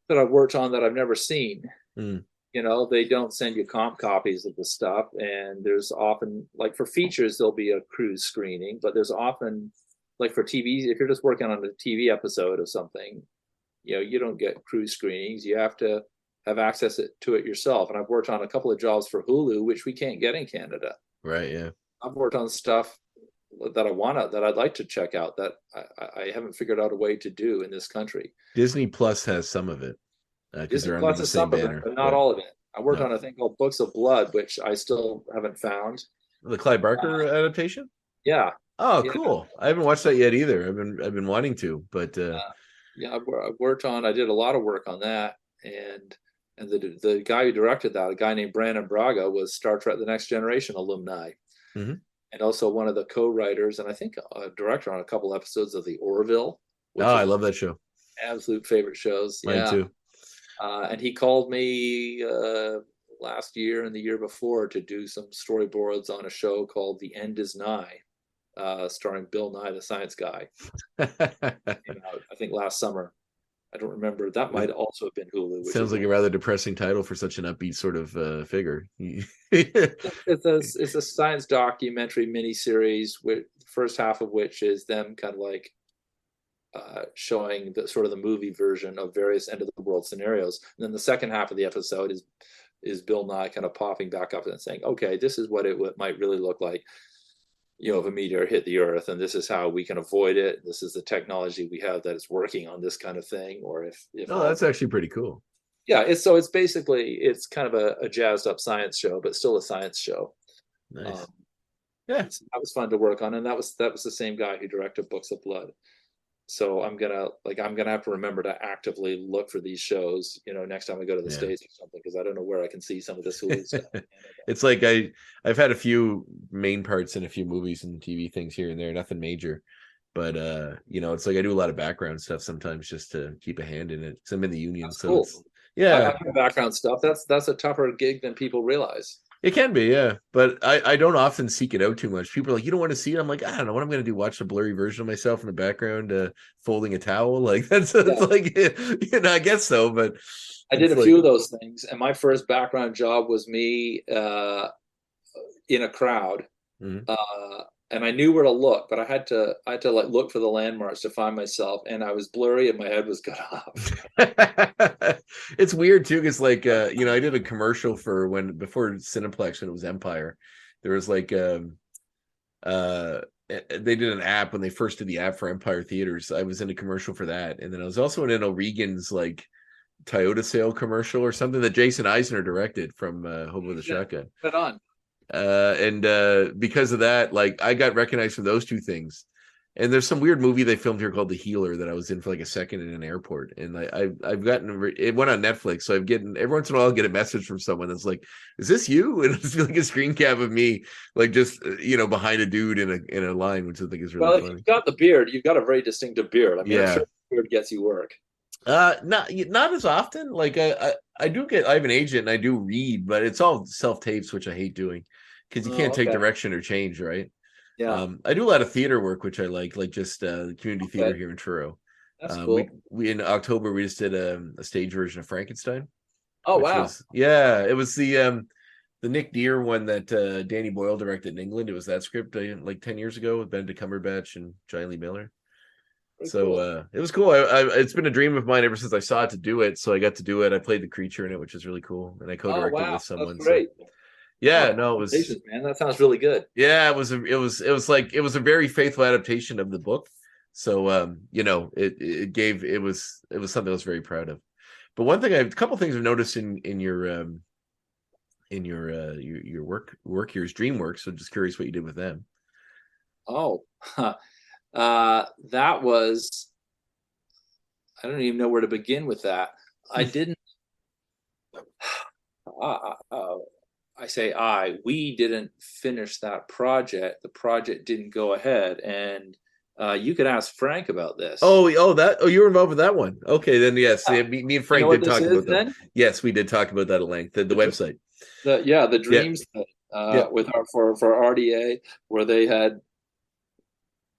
that I've worked on that I've never seen. Mm. You know, they don't send you comp copies of the stuff, and there's often, like, for features there'll be a cruise screening, but there's often, like, for TV, if you're just working on a TV episode of something, you know, you don't get cruise screenings. You have to have access to it yourself. And I've worked on a couple of jobs for Hulu, which we can't get in Canada. Right. Yeah. I've worked on stuff that I'd like to check out that I haven't figured out a way to do in this country. Disney Plus has some of it because Disney they're under Plus the is same some of it, banner. but not all of it. I worked No. on a thing called Books of Blood, which I still haven't found. The Clive Barker adaptation. Yeah. Oh, Yeah. cool! I haven't watched that yet either. I've been wanting to, but Yeah, I've worked on. I did a lot of work on that, and the guy who directed that, a guy named Brandon Braga, was Star Trek: The Next Generation alumni, Mhm. and also one of the co-writers, and I think a director on a couple episodes of The Orville, which oh, is I love that show. absolute favorite shows. Mine Yeah, too. and he called me last year and the year before to do some storyboards on a show called The End Is Nigh, starring Bill Nye the Science Guy. Came out, I think, last summer. I don't remember. That might also have been Hulu. Which Sounds like a rather depressing title for such an upbeat sort of figure. it's a science documentary miniseries, with the first half of which is them kind of like showing the sort of the movie version of various end of the world scenarios, and then the second half of the episode is Bill Nye kind of popping back up and saying, "Okay, this is what it might really look like, you know, if a meteor hit the Earth, and this is how we can avoid it. This is the technology we have that is working on this kind of thing." Or if Oh, that's actually pretty cool. yeah, it's basically, it's kind of a jazzed up science show, but still a science show. Nice. Yeah, so that was fun to work on, and that was the same guy who directed Books of Blood. So I'm gonna have to remember to actively look for these shows, you know, next time I go to the States or something, because I don't know where I can see some of this Hulu stuff. It's like I've had a few main parts in a few movies and TV things here and there, nothing major. But you know, it's like I do a lot of background stuff sometimes just to keep a hand in it, because I'm in the union. That's So cool. it's, yeah, I background stuff. That's a tougher gig than people realize. it can be, yeah. But I don't often seek it out too much. People are like, you don't want to see it. I'm like, I don't know what I'm going to do. Watch a blurry version of myself in the background, folding a towel. Like that's like, you know, I guess so. But I did a few of those things, and my first background job was me in a crowd, and I knew where to look, but I had to like look for the landmarks to find myself, and I was blurry, and my head was cut off. It's weird too, because like you know, I did a commercial for before Cineplex, when it was Empire. There was like they did an app when they first did the app for Empire Theaters. I was in a commercial for that, and then I was also in O'Regan's like Toyota sale commercial or something that Jason Eisner directed from Hobo the Shotgun. Put on. And because of that, like I got recognized for those two things. And there's some weird movie they filmed here called The Healer that I was in for like a second in an airport, and I've gotten it went on Netflix, so I've getting every once in a while I'll get a message from someone that's like, "Is this you?" And it's like a screen cap of me, like just you know, behind a dude in a line, which I think is really funny. You've got the beard. You've got a very distinctive beard. I mean, I'm sure the beard gets you work. Not as often. Like I have an agent and I do read, but it's all self tapes, which I hate doing because you can't take direction or change, right? Yeah. I do a lot of theater work, which I like just community theater here in Truro. That's cool. We in October we just did a stage version of Frankenstein. Oh wow! It was the Nick Deere one that Danny Boyle directed in England. It was that script like 10 years ago with Benedict Cumberbatch and Giant Lee Miller. Very cool. It was cool. It's been a dream of mine ever since I saw it to do it. So I got to do it. I played the creature in it, which is really cool, and I co-directed with someone. That's great. So. Yeah, no, it was, man. That sounds really good. Yeah, it was a very faithful adaptation of the book. So it was something I was very proud of. But one thing, a couple things I've noticed in your work here is DreamWorks. So just curious what you did with them. Oh, that was, I don't even know where to begin with that. I didn't, we didn't finish that project. The project didn't go ahead. And you could ask Frank about this. You were involved with that one. Okay, then yes, Yeah. me and Frank You know what did this talk is about that. then? Yes, we did talk about that at length. The website. The dreams thing, with our for RDA, where they had.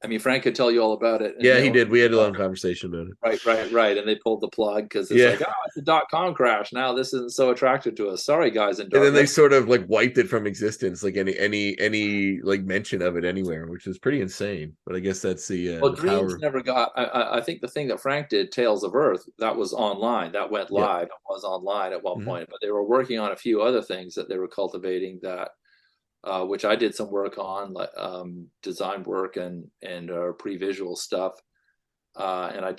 I mean, Frank could tell you all about it. Yeah, he did. We had a long conversation about it. Right. And they pulled the plug because it's like, it's a .com crash. Now this isn't so attractive to us. Sorry, guys. And then they sort of like wiped it from existence, like any like mention of it anywhere, which is pretty insane. But I guess that's the Dreams power. never got. I think the thing that Frank did, Tales of Earth, that was online. That went live. It was online at one point. But they were working on a few other things that they were cultivating that. Which I did some work on, like design work and pre-visual stuff. And I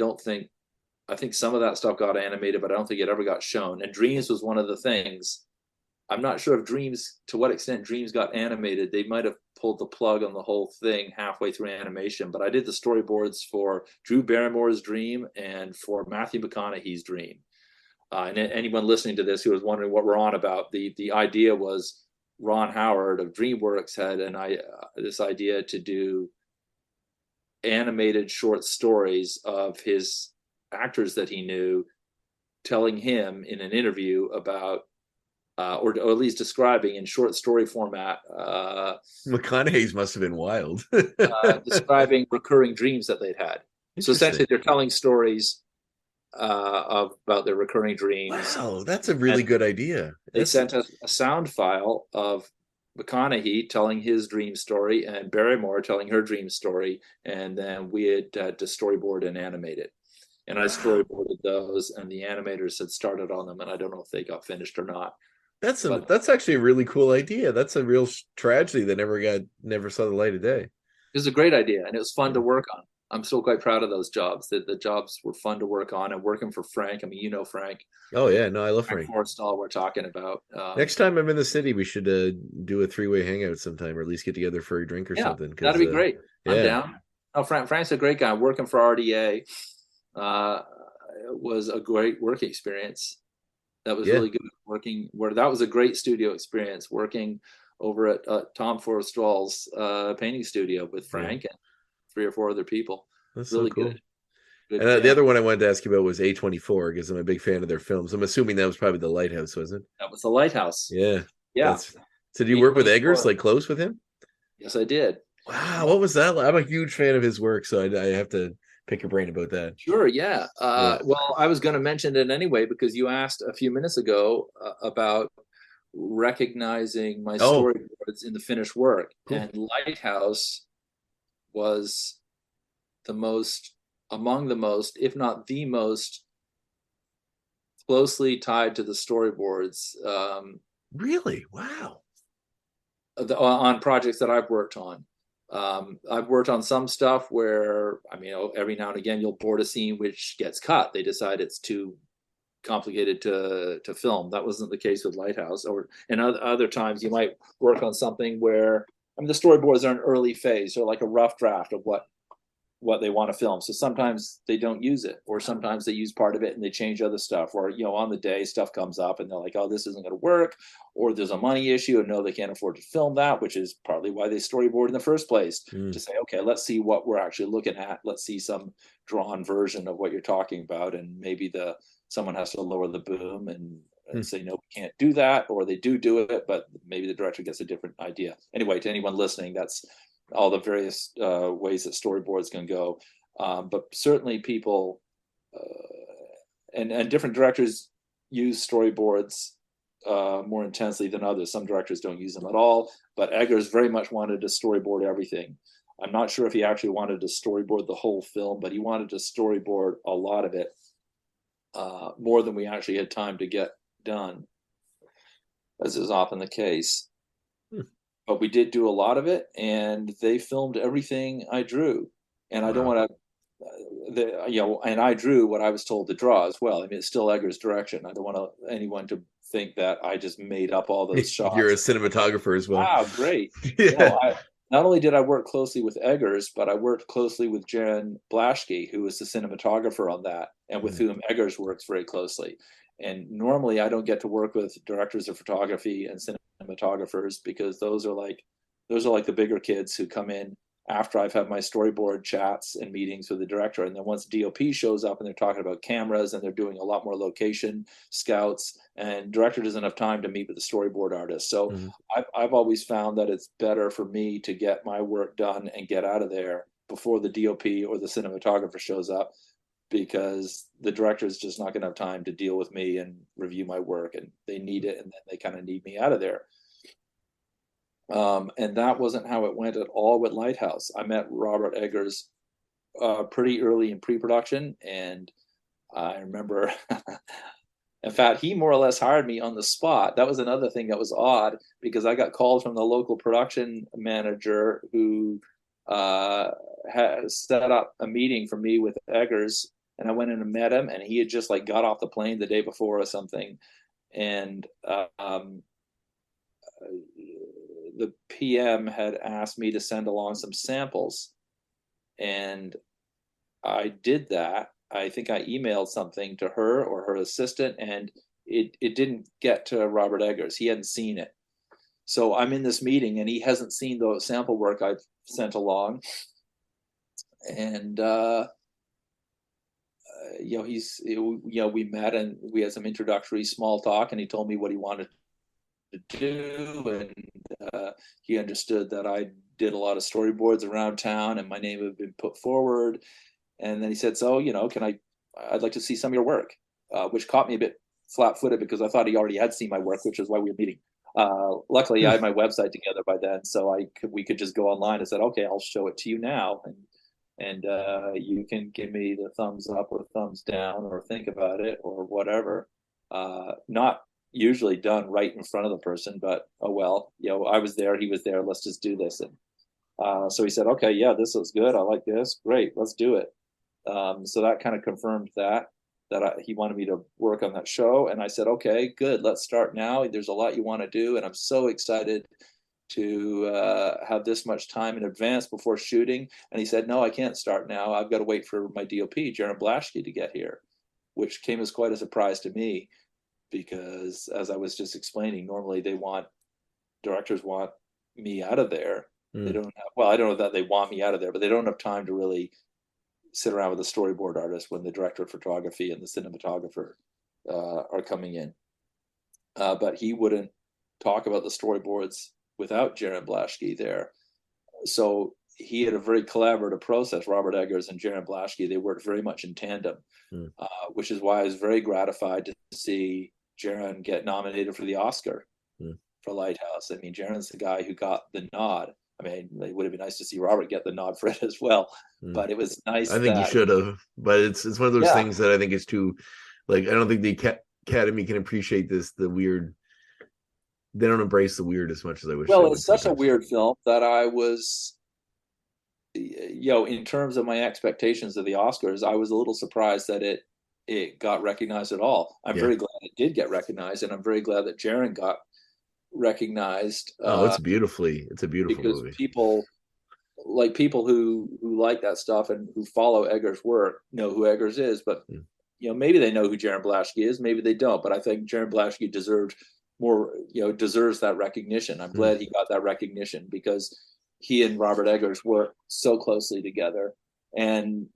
think some of that stuff got animated, but I don't think it ever got shown. And Dreams was one of the things. I'm not sure if to what extent Dreams got animated. They might have pulled the plug on the whole thing halfway through animation. But I did the storyboards for Drew Barrymore's Dream and for Matthew McConaughey's Dream. And anyone listening to this who was wondering what we're on about, the idea was, Ron Howard of DreamWorks had this idea to do animated short stories of his actors that he knew, telling him in an interview about, or at least describing in short story format. McConaughey's must have been wild. Describing recurring dreams that they'd had. So essentially, they're telling stories about their recurring dreams. Wow, that's a really good idea. They sent us a sound file of McConaughey telling his dream story and Barrymore telling her dream story, and then we had to storyboard and animate it. And I storyboarded those, and the animators had started on them, and I don't know if they got finished or not. That's actually a really cool idea. That's a real tragedy that never saw the light of day. It was a great idea, and it was fun to work on. I'm still quite proud of those jobs. The jobs were fun to work on, and working for Frank. I mean, you know Frank. Oh yeah, no, I love Frank. Forstall, we're talking about. Next time I'm in the city, we should do a 3-way hangout sometime, or at least get together for a drink or something. That'd be great. I'm down. Oh, Frank's a great guy. Working for RDA was a great work experience. That was really good. That was a great studio experience. Working over at Tom Forstall's painting studio with Frank and 3 or 4 other people. That's really so cool. Good. And the other one I wanted to ask you about was A24, because I'm a big fan of their films. I'm assuming that was probably the Lighthouse, wasn't it? That was the Lighthouse. Yeah. So did you work with Eggers, like close with him? Yes, I did. Wow, what was that like? I'm a huge fan of his work, so I have to pick your brain about that. Sure, yeah. Well, I was going to mention it anyway because you asked a few minutes ago about recognizing my storyboards in the finished work. Cool. And Lighthouse was among the most, if not the most, closely tied to the storyboards. Really? Wow. On projects that I've worked on. I've worked on some stuff where, every now and again you'll board a scene which gets cut. They decide it's too complicated to film. That wasn't the case with Lighthouse. And other times you might work on something where, the storyboards are an early phase, or like a rough draft of what they want to film. So sometimes they don't use it, or sometimes they use part of it and they change other stuff, or, on the day stuff comes up and they're like, oh, this isn't going to work, or there's a money issue and no, they can't afford to film that, which is partly why they storyboard in the first place, to say, okay, let's see what we're actually looking at. Let's see some drawn version of what you're talking about. And maybe someone has to lower the boom and say, no, we can't do that, or they do it, but maybe the director gets a different idea. Anyway, to anyone listening, that's all the various ways that storyboards can go. But certainly people and different directors use storyboards more intensely than others. Some directors don't use them at all, but Eggers very much wanted to storyboard everything. I'm not sure if he actually wanted to storyboard the whole film, but he wanted to storyboard a lot of it, more than we actually had time to get done, as is often the case. But we did do a lot of it, and they filmed everything I drew. And I don't want to and I drew what I was told to draw as well. I mean, it's still Egger's direction. I don't want anyone to think that I just made up all those shots. You're a cinematographer as well. Wow, great. Yeah. No, not only did I work closely with Eggers, but I worked closely with Jaron Blaschke, who was the cinematographer on that, and with whom Eggers works very closely. And normally I don't get to work with directors of photography and cinematographers because those are like the bigger kids who come in after I've had my storyboard chats and meetings with the director. And then once DOP shows up and they're talking about cameras and they're doing a lot more location scouts, and director doesn't have time to meet with the storyboard artist. So I've always found that it's better for me to get my work done and get out of there before the DOP or the cinematographer shows up, because the director is just not going to have time to deal with me and review my work, and they need it, and then they kind of need me out of there. And that wasn't how it went at all with Lighthouse. I met Robert Eggers pretty early in pre-production, and I remember, in fact, he more or less hired me on the spot. That was another thing that was odd, because I got called from the local production manager who had set up a meeting for me with Eggers, and I went in and met him, and he had just like got off the plane the day before or something, and the PM had asked me to send along some samples, and I did that. I think I emailed something to her or her assistant, and it didn't get to Robert Eggers. He hadn't seen it. So I'm in this meeting and he hasn't seen the sample work I've sent along. And we met and we had some introductory small talk, and he told me what he wanted to do, and he understood that I did a lot of storyboards around town and my name had been put forward. And then he said, so, I'd like to see some of your work, which caught me a bit flat-footed because I thought he already had seen my work, which is why we were meeting. Luckily, I had my website together by then, so we could just go online. I said, okay, I'll show it to you now, and you can give me the thumbs up or thumbs down or think about it or whatever. Not usually done right in front of the person, but oh well, I was there, he was there, let's just do this. And so he said, okay, yeah, this looks good, I like this, great, let's do it. So that kind of confirmed that he wanted me to work on that show, and I said, okay, good, let's start now. There's a lot you want to do, and I'm so excited to have this much time in advance before shooting. And he said, no, I can't start now, I've got to wait for my DOP, Jaron Blaschke, to get here, which came as quite a surprise to me, because as I was just explaining, normally directors want me out of there. They don't have, well, I don't know that they want me out of there, but they don't have time to really sit around with a storyboard artist when the director of photography and the cinematographer are coming in. But he wouldn't talk about the storyboards without Jaron Blaschke there. So he had a very collaborative process. Robert Eggers and Jaron Blaschke, they worked very much in tandem, which is why I was very gratified to see Jaron get nominated for the Oscar for Lighthouse. I mean, Jaron's the guy who got the nod. I mean, it would have been nice to see Robert get the nod for it as well, but it was nice. I think he should have, but it's one of those things that I think is too, like, I don't think the Academy can appreciate this, the weird. They don't embrace the weird as much as I wish. Well, it's such a weird film that I was, in terms of my expectations of the Oscars, I was a little surprised that it got recognized at all. I'm very glad it did get recognized, and I'm very glad that Jaron got recognized. It's a beautiful movie. People who like that stuff and who follow Eggers' work know who Eggers is, but maybe they know who Jaron Blaschke is, maybe they don't. But I think Jaron Blaschke deserves that recognition. I'm glad he got that recognition because he and Robert Eggers work so closely together, and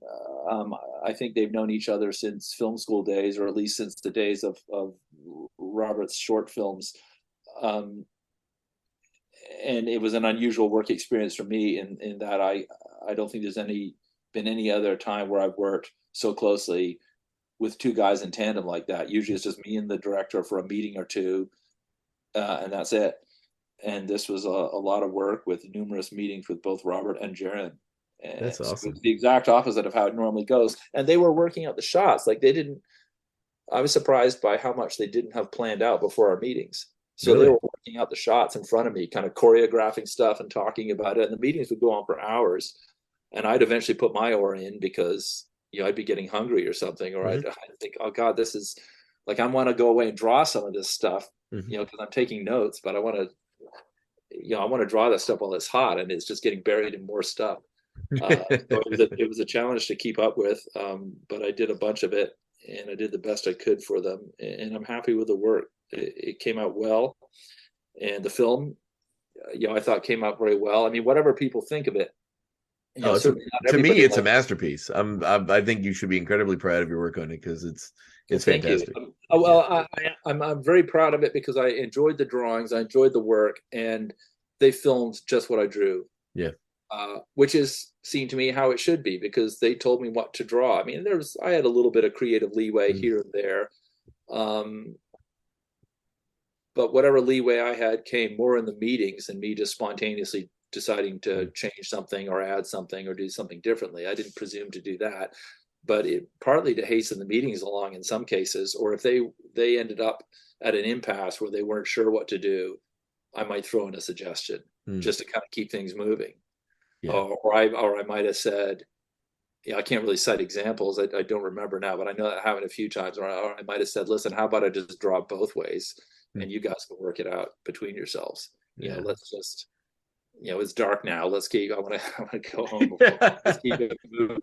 I think they've known each other since film school days, or at least since the days of Robert's short films. And it was an unusual work experience for me in that I don't think there's been any other time where I've worked so closely with two guys in tandem like that. Usually it's just me and the director for a meeting or two, and that's it. And this was a lot of work with numerous meetings with both Robert and Jaron. And that's awesome. It's the exact opposite of how it normally goes. And they were working out the shots. Like I was surprised by how much they didn't have planned out before our meetings. So They were working out the shots in front of me, kind of choreographing stuff and talking about it. And the meetings would go on for hours. and I'd eventually put my oar in because I'd be getting hungry or something, or I'd think, oh God, this is like, I want to go away and draw some of this stuff, because I'm taking notes, but I want to draw that stuff while it's hot, and it's just getting buried in more stuff. So it was a challenge to keep up with, but I did a bunch of it, and I did the best I could for them, and I'm happy with the work. It came out well, and the film, I thought came out very well. I mean, whatever people think of it, to me, it's a masterpiece. I think you should be incredibly proud of your work on it, because it's fantastic. I'm very proud of it because I enjoyed the drawings, I enjoyed the work, and they filmed just what I drew. Yeah. Which is seen to me how it should be, because they told me what to draw. I mean, I had a little bit of creative leeway here and there. But whatever leeway I had came more in the meetings than me just spontaneously deciding to change something or add something or do something differently. I didn't presume to do that, but it partly to hasten the meetings along in some cases, or if they ended up at an impasse where they weren't sure what to do, I might throw in a suggestion just to kind of keep things moving. Yeah. Or I might have said, I can't really cite examples. I don't remember now, but I know that happened a few times. Or I might have said, listen, how about I just draw it both ways, and you guys can work it out between yourselves. Let's just, it's dark now. Let's keep. I want to go home. Let's keep it moving.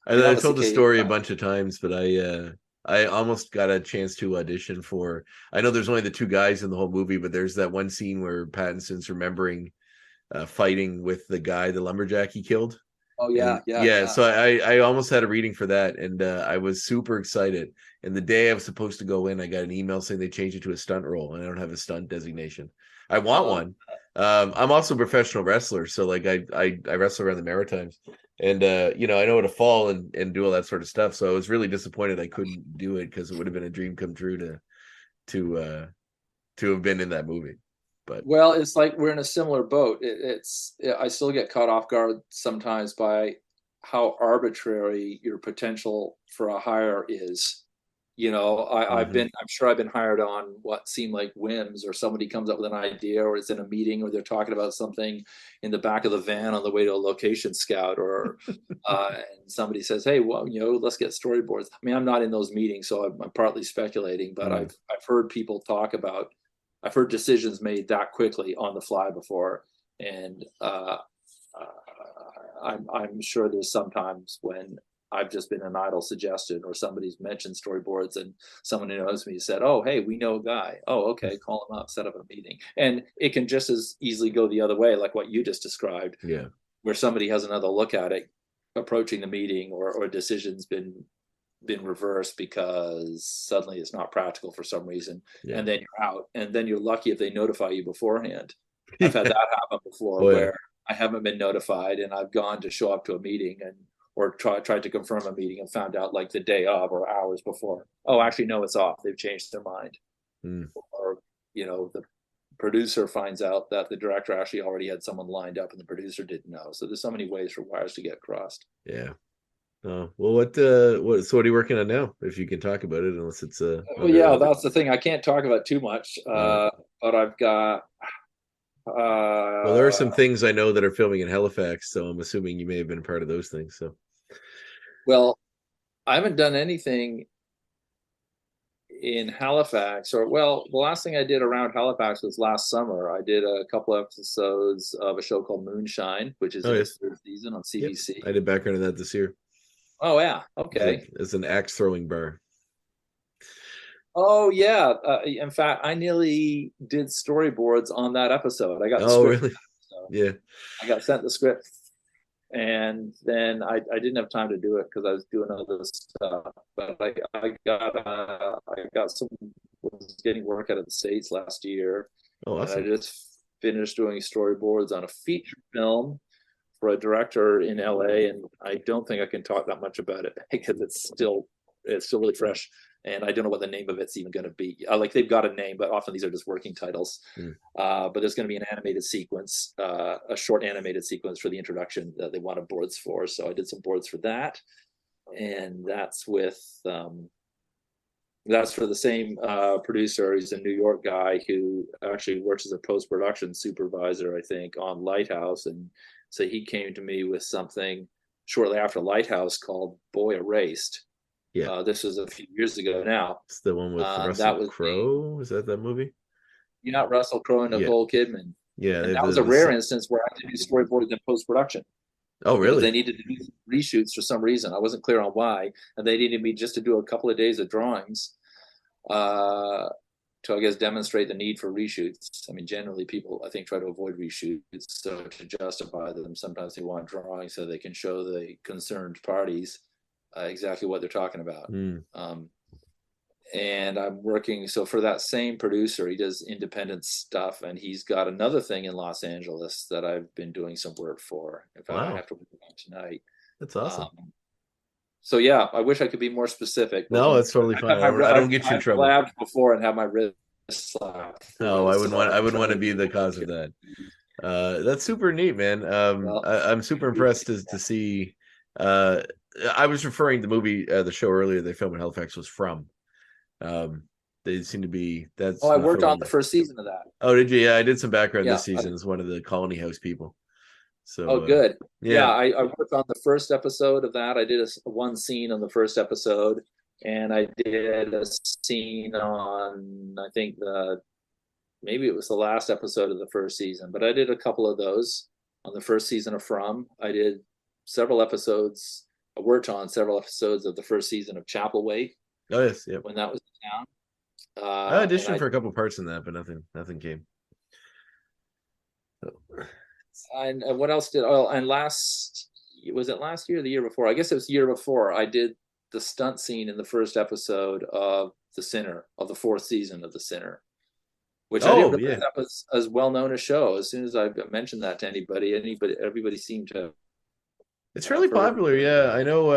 I told the story a bunch of times, but I almost got a chance to audition for. I know there's only the two guys in the whole movie, but there's that one scene where Pattinson's remembering fighting with the guy, the lumberjack he killed. Oh yeah. So I almost had a reading for that, and I was super excited. And the day I was supposed to go in, I got an email saying they changed it to a stunt role, and I don't have a stunt designation. I want one. I'm also a professional wrestler, so like I wrestle around the Maritimes, and I know how to fall and do all that sort of stuff. So I was really disappointed I couldn't do it, because it would have been a dream come true to have been in that movie. But well, it's like we're in a similar boat. I still get caught off guard sometimes by how arbitrary your potential for a hire is. I'm sure I've been hired on what seem like whims, or somebody comes up with an idea, or it's in a meeting, or they're talking about something in the back of the van on the way to a location scout, or and somebody says, hey, well, let's get storyboards. I mean, I'm not in those meetings, so I'm partly speculating, but I've heard people talk about, I've heard decisions made that quickly on the fly before, and I'm sure there's sometimes when I've just been an idle suggestion, or somebody's mentioned storyboards and someone who knows me said, oh, hey, we know a guy. Oh, okay, call him up, set up a meeting. And it can just as easily go the other way, like what you just described, where somebody has another look at it, approaching the meeting, or a decision's been reversed because suddenly it's not practical for some reason, and then you're out, and then you're lucky if they notify you beforehand. I've had that happen before, where I haven't been notified, and I've gone to show up to a meeting or tried to confirm a meeting and found out like the day of or hours before, oh, actually, no, it's off. They've changed their mind. Or, the producer finds out that the director actually already had someone lined up and the producer didn't know. So there's so many ways for wires to get crossed. Yeah. Well, what are you working on now? If you can talk about it, unless it's that's the thing. I can't talk about too much, but I've got. Well, there are some things I know that are filming in Halifax, so I'm assuming you may have been a part of those things. So, well, I haven't done anything in Halifax, the last thing I did around Halifax was last summer. I did a couple episodes of a show called Moonshine, which is in its third season on CBC. Yep. I did background on that this year. Oh yeah, okay. It's an axe throwing bar. Oh yeah. In fact, I nearly did storyboards on that episode. I got the script. Really? Yeah. I got sent the script, and then I didn't have time to do it because I was doing other stuff. But I was getting work out of the States last year. Oh, awesome. And I just finished doing storyboards on a feature film for a director in LA, and I don't think I can talk that much about it because it's still really fresh, and I don't know what the name of it's even going to be. Like, they've got a name, but often these are just working titles. But there's going to be an animated sequence, a short animated sequence for the introduction that they wanted boards for. So I did some boards for that, and that's for the same producer. He's a New York guy who actually works as a post-production supervisor, I think, on Lighthouse. And so he came to me with something shortly after Lighthouse called Boy Erased. Yeah. This was a few years ago now. It's the one with That Russell was Crowe. Is that movie? Russell Crowe and Yeah. Nicole Kidman. Yeah. And that was a rare instance where I had to do storyboarding and post-production. Oh, Because really? they needed to do some reshoots for some reason. I wasn't clear on why. And they needed me just to do a couple of days of drawings to, I guess, demonstrate the need for reshoots. I mean, generally people, I think, try to avoid reshoots. So to justify them, sometimes they want drawings so they can show the concerned parties exactly what they're talking about. And I'm working, so for that same producer, he does independent stuff, and he's got another thing in Los Angeles that I've been doing some work for. In fact, I have to work on tonight. That's awesome. So yeah, I wish I could be more specific. No, that's totally fine. I don't get you in trouble. I've blabbed before and have my wrist slapped. No, I wouldn't want to be the cause of that. That's super neat, man. I'm super impressed to see. I was referring to the movie, the show earlier they filmed in Halifax was From. They seem to be that's. I worked on the first season of that. Oh, did you? Yeah, I did some background this season as one of the Colony House people. So good. I worked on the first episode of that. I did one scene on the first episode, and I did a scene on, I think, maybe it was the last episode of the first season, but I did a couple of those on the first season of From. I did several episodes. I worked on several episodes of the first season of Chapelway. Oh yes, yeah. When that was in town, I auditioned for a couple parts in that, but nothing came. So. And what else did? Oh, and was it last year or the year before? I guess it was the year before. I did the stunt scene in the first episode of The Sinner, of the fourth season of The Sinner, which I didn't realize that was as well known a show. As soon as I mentioned that to everybody seemed to. It's fairly popular, yeah. I know.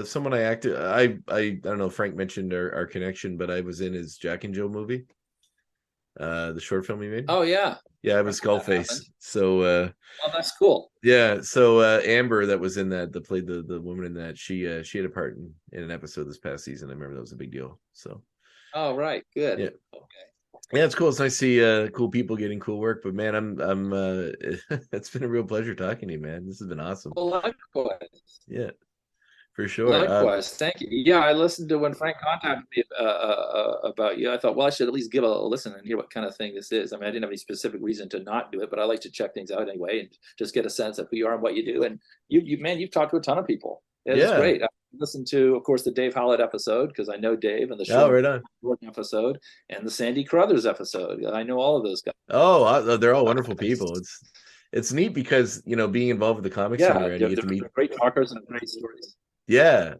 Someone I don't know if Frank mentioned our connection, but I was in his Jack and Jill movie, the short film he made. Oh yeah, I was Skullface. So that's cool. Yeah, so Amber that was in that played the woman in that, she had a part in an episode this past season. I remember that was a big deal. So right, good. Yeah. Okay. Yeah, it's cool. It's nice to see cool people getting cool work. But man, I'm it's been a real pleasure talking to you, man. This has been awesome. Well, likewise. Yeah. For sure. Likewise, thank you. Yeah, I listened to when Frank contacted me about you. I thought, well, I should at least give a listen and hear what kind of thing this is. I mean, I didn't have any specific reason to not do it, but I like to check things out anyway and just get a sense of who you are and what you do. And you've talked to a ton of people. It's great. I listened to, of course, the Dave Howlett episode because I know Dave, and the Sean Gordon episode and the Sandy Carruthers episode. I know all of those guys. Oh, they're all wonderful people. It's neat because being involved with the comics scene already, you get to meet great talkers and great stories. Yeah,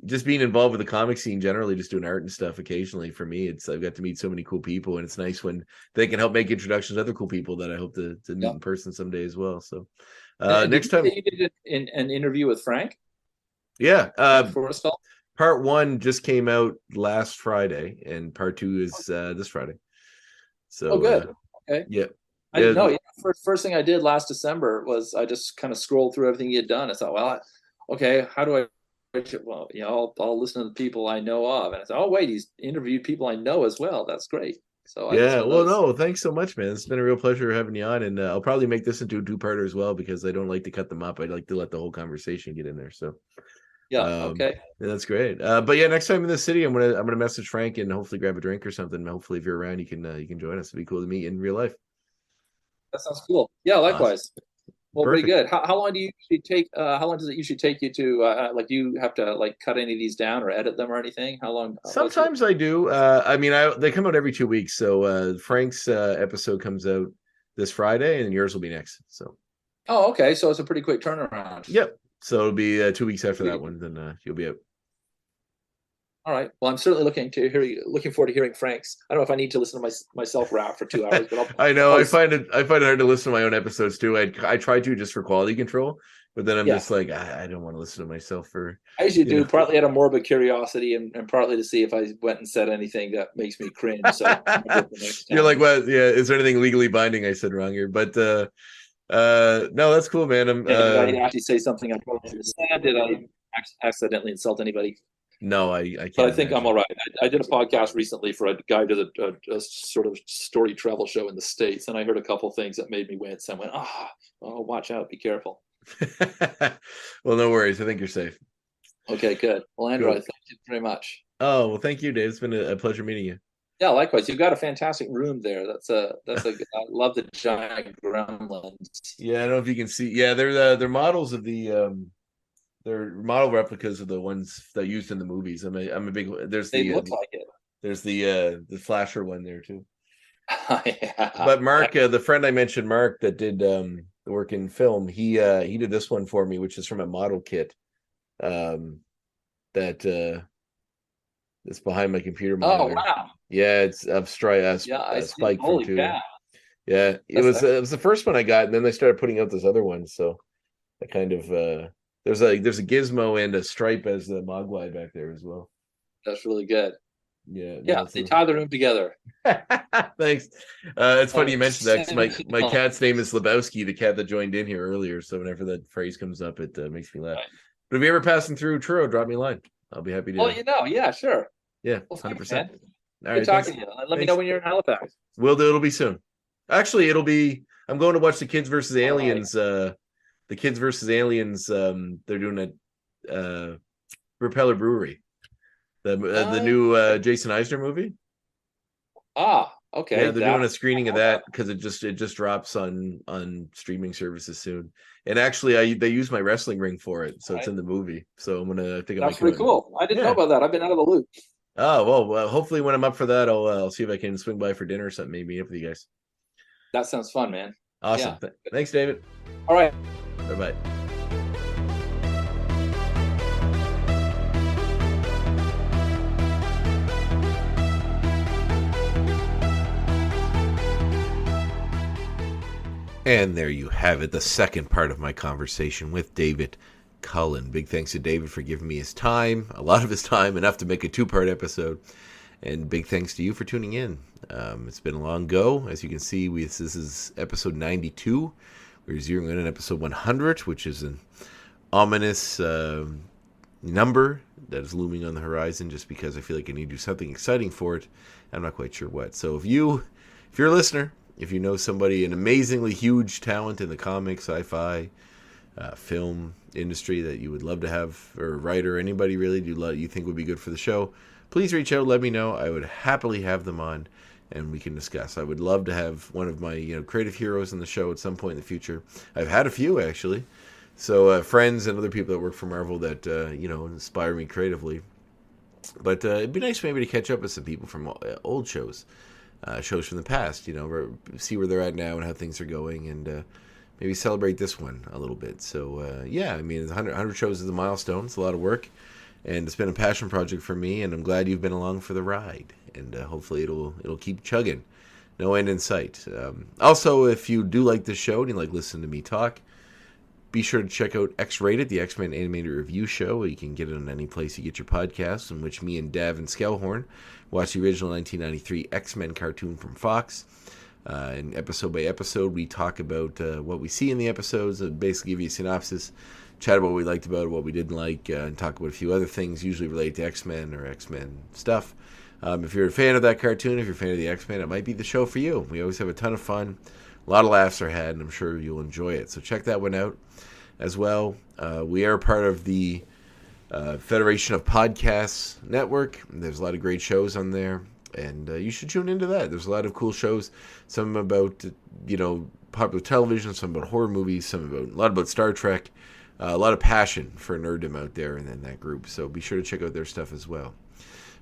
just being involved with the comic scene generally, just doing art and stuff occasionally. For me, I've got to meet so many cool people, and it's nice when they can help make introductions to other cool people that I hope to meet in person someday as well. So next time you did an interview with Frank. Yeah, part 1 just came out last Friday, and part 2 is this Friday. So good. Okay. Yeah. I didn't know. First thing I did last December was I just kind of scrolled through everything he had done. I thought, well, okay, how do I? Well, I'll listen to the people I know of, and I thought, oh wait, he's interviewed people I know as well. That's great. So no, thanks so much, man. It's been a real pleasure having you on, and I'll probably make this into a 2-parter as well because I don't like to cut them up. I like to let the whole conversation get in there. So okay, that's great. But yeah, next time in the city, I'm gonna message Frank and hopefully grab a drink or something. Hopefully, if you're around, you can join us. It'd be cool to meet in real life. That sounds cool. Yeah, likewise. Awesome. Well, Perfect. Pretty good. How long do you usually take? How long does it usually take you to do you have to cut any of these down or edit them or anything? How long? Sometimes I do. They come out every 2 weeks. So Frank's episode comes out this Friday, and yours will be next. So. Oh, okay. So it's a pretty quick turnaround. Yep. So it'll be 2 weeks after that one. Then you'll be out. All right. Well, I'm certainly looking forward to hearing Frank's. I don't know if I need to listen to myself rap for 2 hours, but I know I find it hard to listen to my own episodes too. I try to just for quality control, but then I'm just like I don't want to listen to myself for. I usually do partly out of morbid curiosity and partly to see if I went and said anything that makes me cringe. So you're like, well, yeah. Is there anything legally binding I said wrong here? But no, that's cool, man. Did I actually say something I probably should have said? Did I accidentally insult anybody? No, I can't. But I think I'm all right. I did a podcast recently for a guy who did a sort of story travel show in the States, and I heard a couple things that made me wince. I went, watch out, be careful. Well, no worries. I think you're safe. Okay, good. Well, Andrew, Good. thank you very much. Oh, well, thank you, Dave. It's been a pleasure meeting you. Yeah, likewise. You've got a fantastic room there. I love the giant gremlins. Yeah, I don't know if you can see. Yeah, they're models of they're model replicas of the ones that are used in the movies. I'm a big. They look like it. There's the flasher one there too. Yeah. But Mark, the friend I mentioned, Mark, that did the work in film, he did this one for me, which is from a model kit that it's behind my computer monitor. Oh wow! Yeah, it's of I Spike from Holy 2. cow! Yeah, it was the first one I got, and then they started putting out this other one. So I kind of there's a gizmo and a stripe as the Mogwai back there as well. That's really good. Yeah, Yeah, they tie the room together. Thanks. It's funny you mentioned that, 'cause my cat's name is Lebowski, the cat that joined in here earlier. So whenever that phrase comes up, it makes me laugh. Right. But if you're ever passing through Truro, drop me a line. I'll be happy to. Oh, yeah, sure. Yeah, well, 100%. Good talking to you. Let me know when you're in Halifax. Will do. It'll be soon. Actually, I'm going to watch the Kids versus Aliens. Right. The Kids versus Aliens. They're doing a Propeller Brewery. The new Jason Eisner movie. Ah, okay. Yeah, they're doing a screening of that because it just drops on streaming services soon. And actually, they use my wrestling ring for it, so it's in the movie. So I think that's pretty cool. I didn't know about that. I've been out of the loop. Oh well, hopefully when I'm up for that, I'll see if I can swing by for dinner or something. Maybe up with you guys. That sounds fun, man. Awesome. Yeah. Thanks, David. All right. Bye-bye. And there you have it, the second part of my conversation with David Cullen. Big thanks to David for giving me his time, a lot of his time, enough to make a 2-part episode. And big thanks to you for tuning in. It's been a long go. As you can see, this is episode 92. We're zeroing in on episode 100, which is an ominous number that is looming on the horizon just because I feel like I need to do something exciting for it. I'm not quite sure what. So if you're a listener, if you know somebody, an amazingly huge talent in the comic, sci-fi, film industry that you would love to have, or a writer, anybody really you think would be good for the show, please reach out, let me know. I would happily have them on, and we can discuss. I would love to have one of my creative heroes in the show at some point in the future. I've had a few, actually. So friends and other people that work for Marvel that, inspire me creatively. But it'd be nice maybe to catch up with some people from old shows. Shows from the past, see where they're at now and how things are going, and maybe celebrate this one a little bit. So, 100 shows is a milestone. It's a lot of work, and it's been a passion project for me, and I'm glad you've been along for the ride, and hopefully it'll keep chugging. No end in sight. Also, if you do like this show and you like listening to me talk, be sure to check out X-Rated, the X-Men animated review show. You can get it on any place you get your podcasts, in which me and Davin Skellhorn watch the original 1993 X-Men cartoon from Fox. And episode by episode, we talk about what we see in the episodes, and basically give you a synopsis, chat about what we liked about it, what we didn't like, and talk about a few other things, usually related to X-Men or X-Men stuff. If you're a fan of that cartoon, if you're a fan of the X-Men, it might be the show for you. We always have a ton of fun. A lot of laughs are had, and I'm sure you'll enjoy it. So check that one out as well. We are part of the Federation of Podcasts Network. There's a lot of great shows on there, and you should tune into that. There's a lot of cool shows, some about popular television, some about horror movies, a lot about Star Trek. A lot of passion for nerddom out there and in that group. So be sure to check out their stuff as well.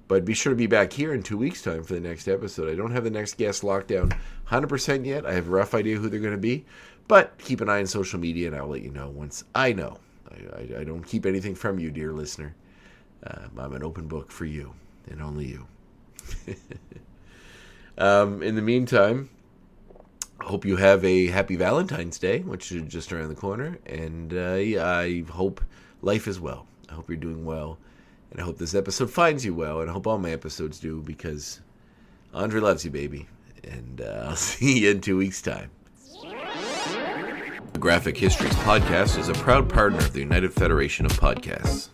But be sure to be back here in 2 weeks' time for the next episode. I don't have the next guest locked down 100% yet. I have a rough idea who they're going to be. But keep an eye on social media, and I'll let you know once I know. I don't keep anything from you, dear listener. I'm an open book for you, and only you. In the meantime, I hope you have a happy Valentine's Day, which is just around the corner. And I hope life is well. I hope you're doing well. And I hope this episode finds you well. And I hope all my episodes do, because Andre loves you, baby. And I'll see you in 2 weeks' time. The Graphic Histories Podcast is a proud partner of the United Federation of Podcasts.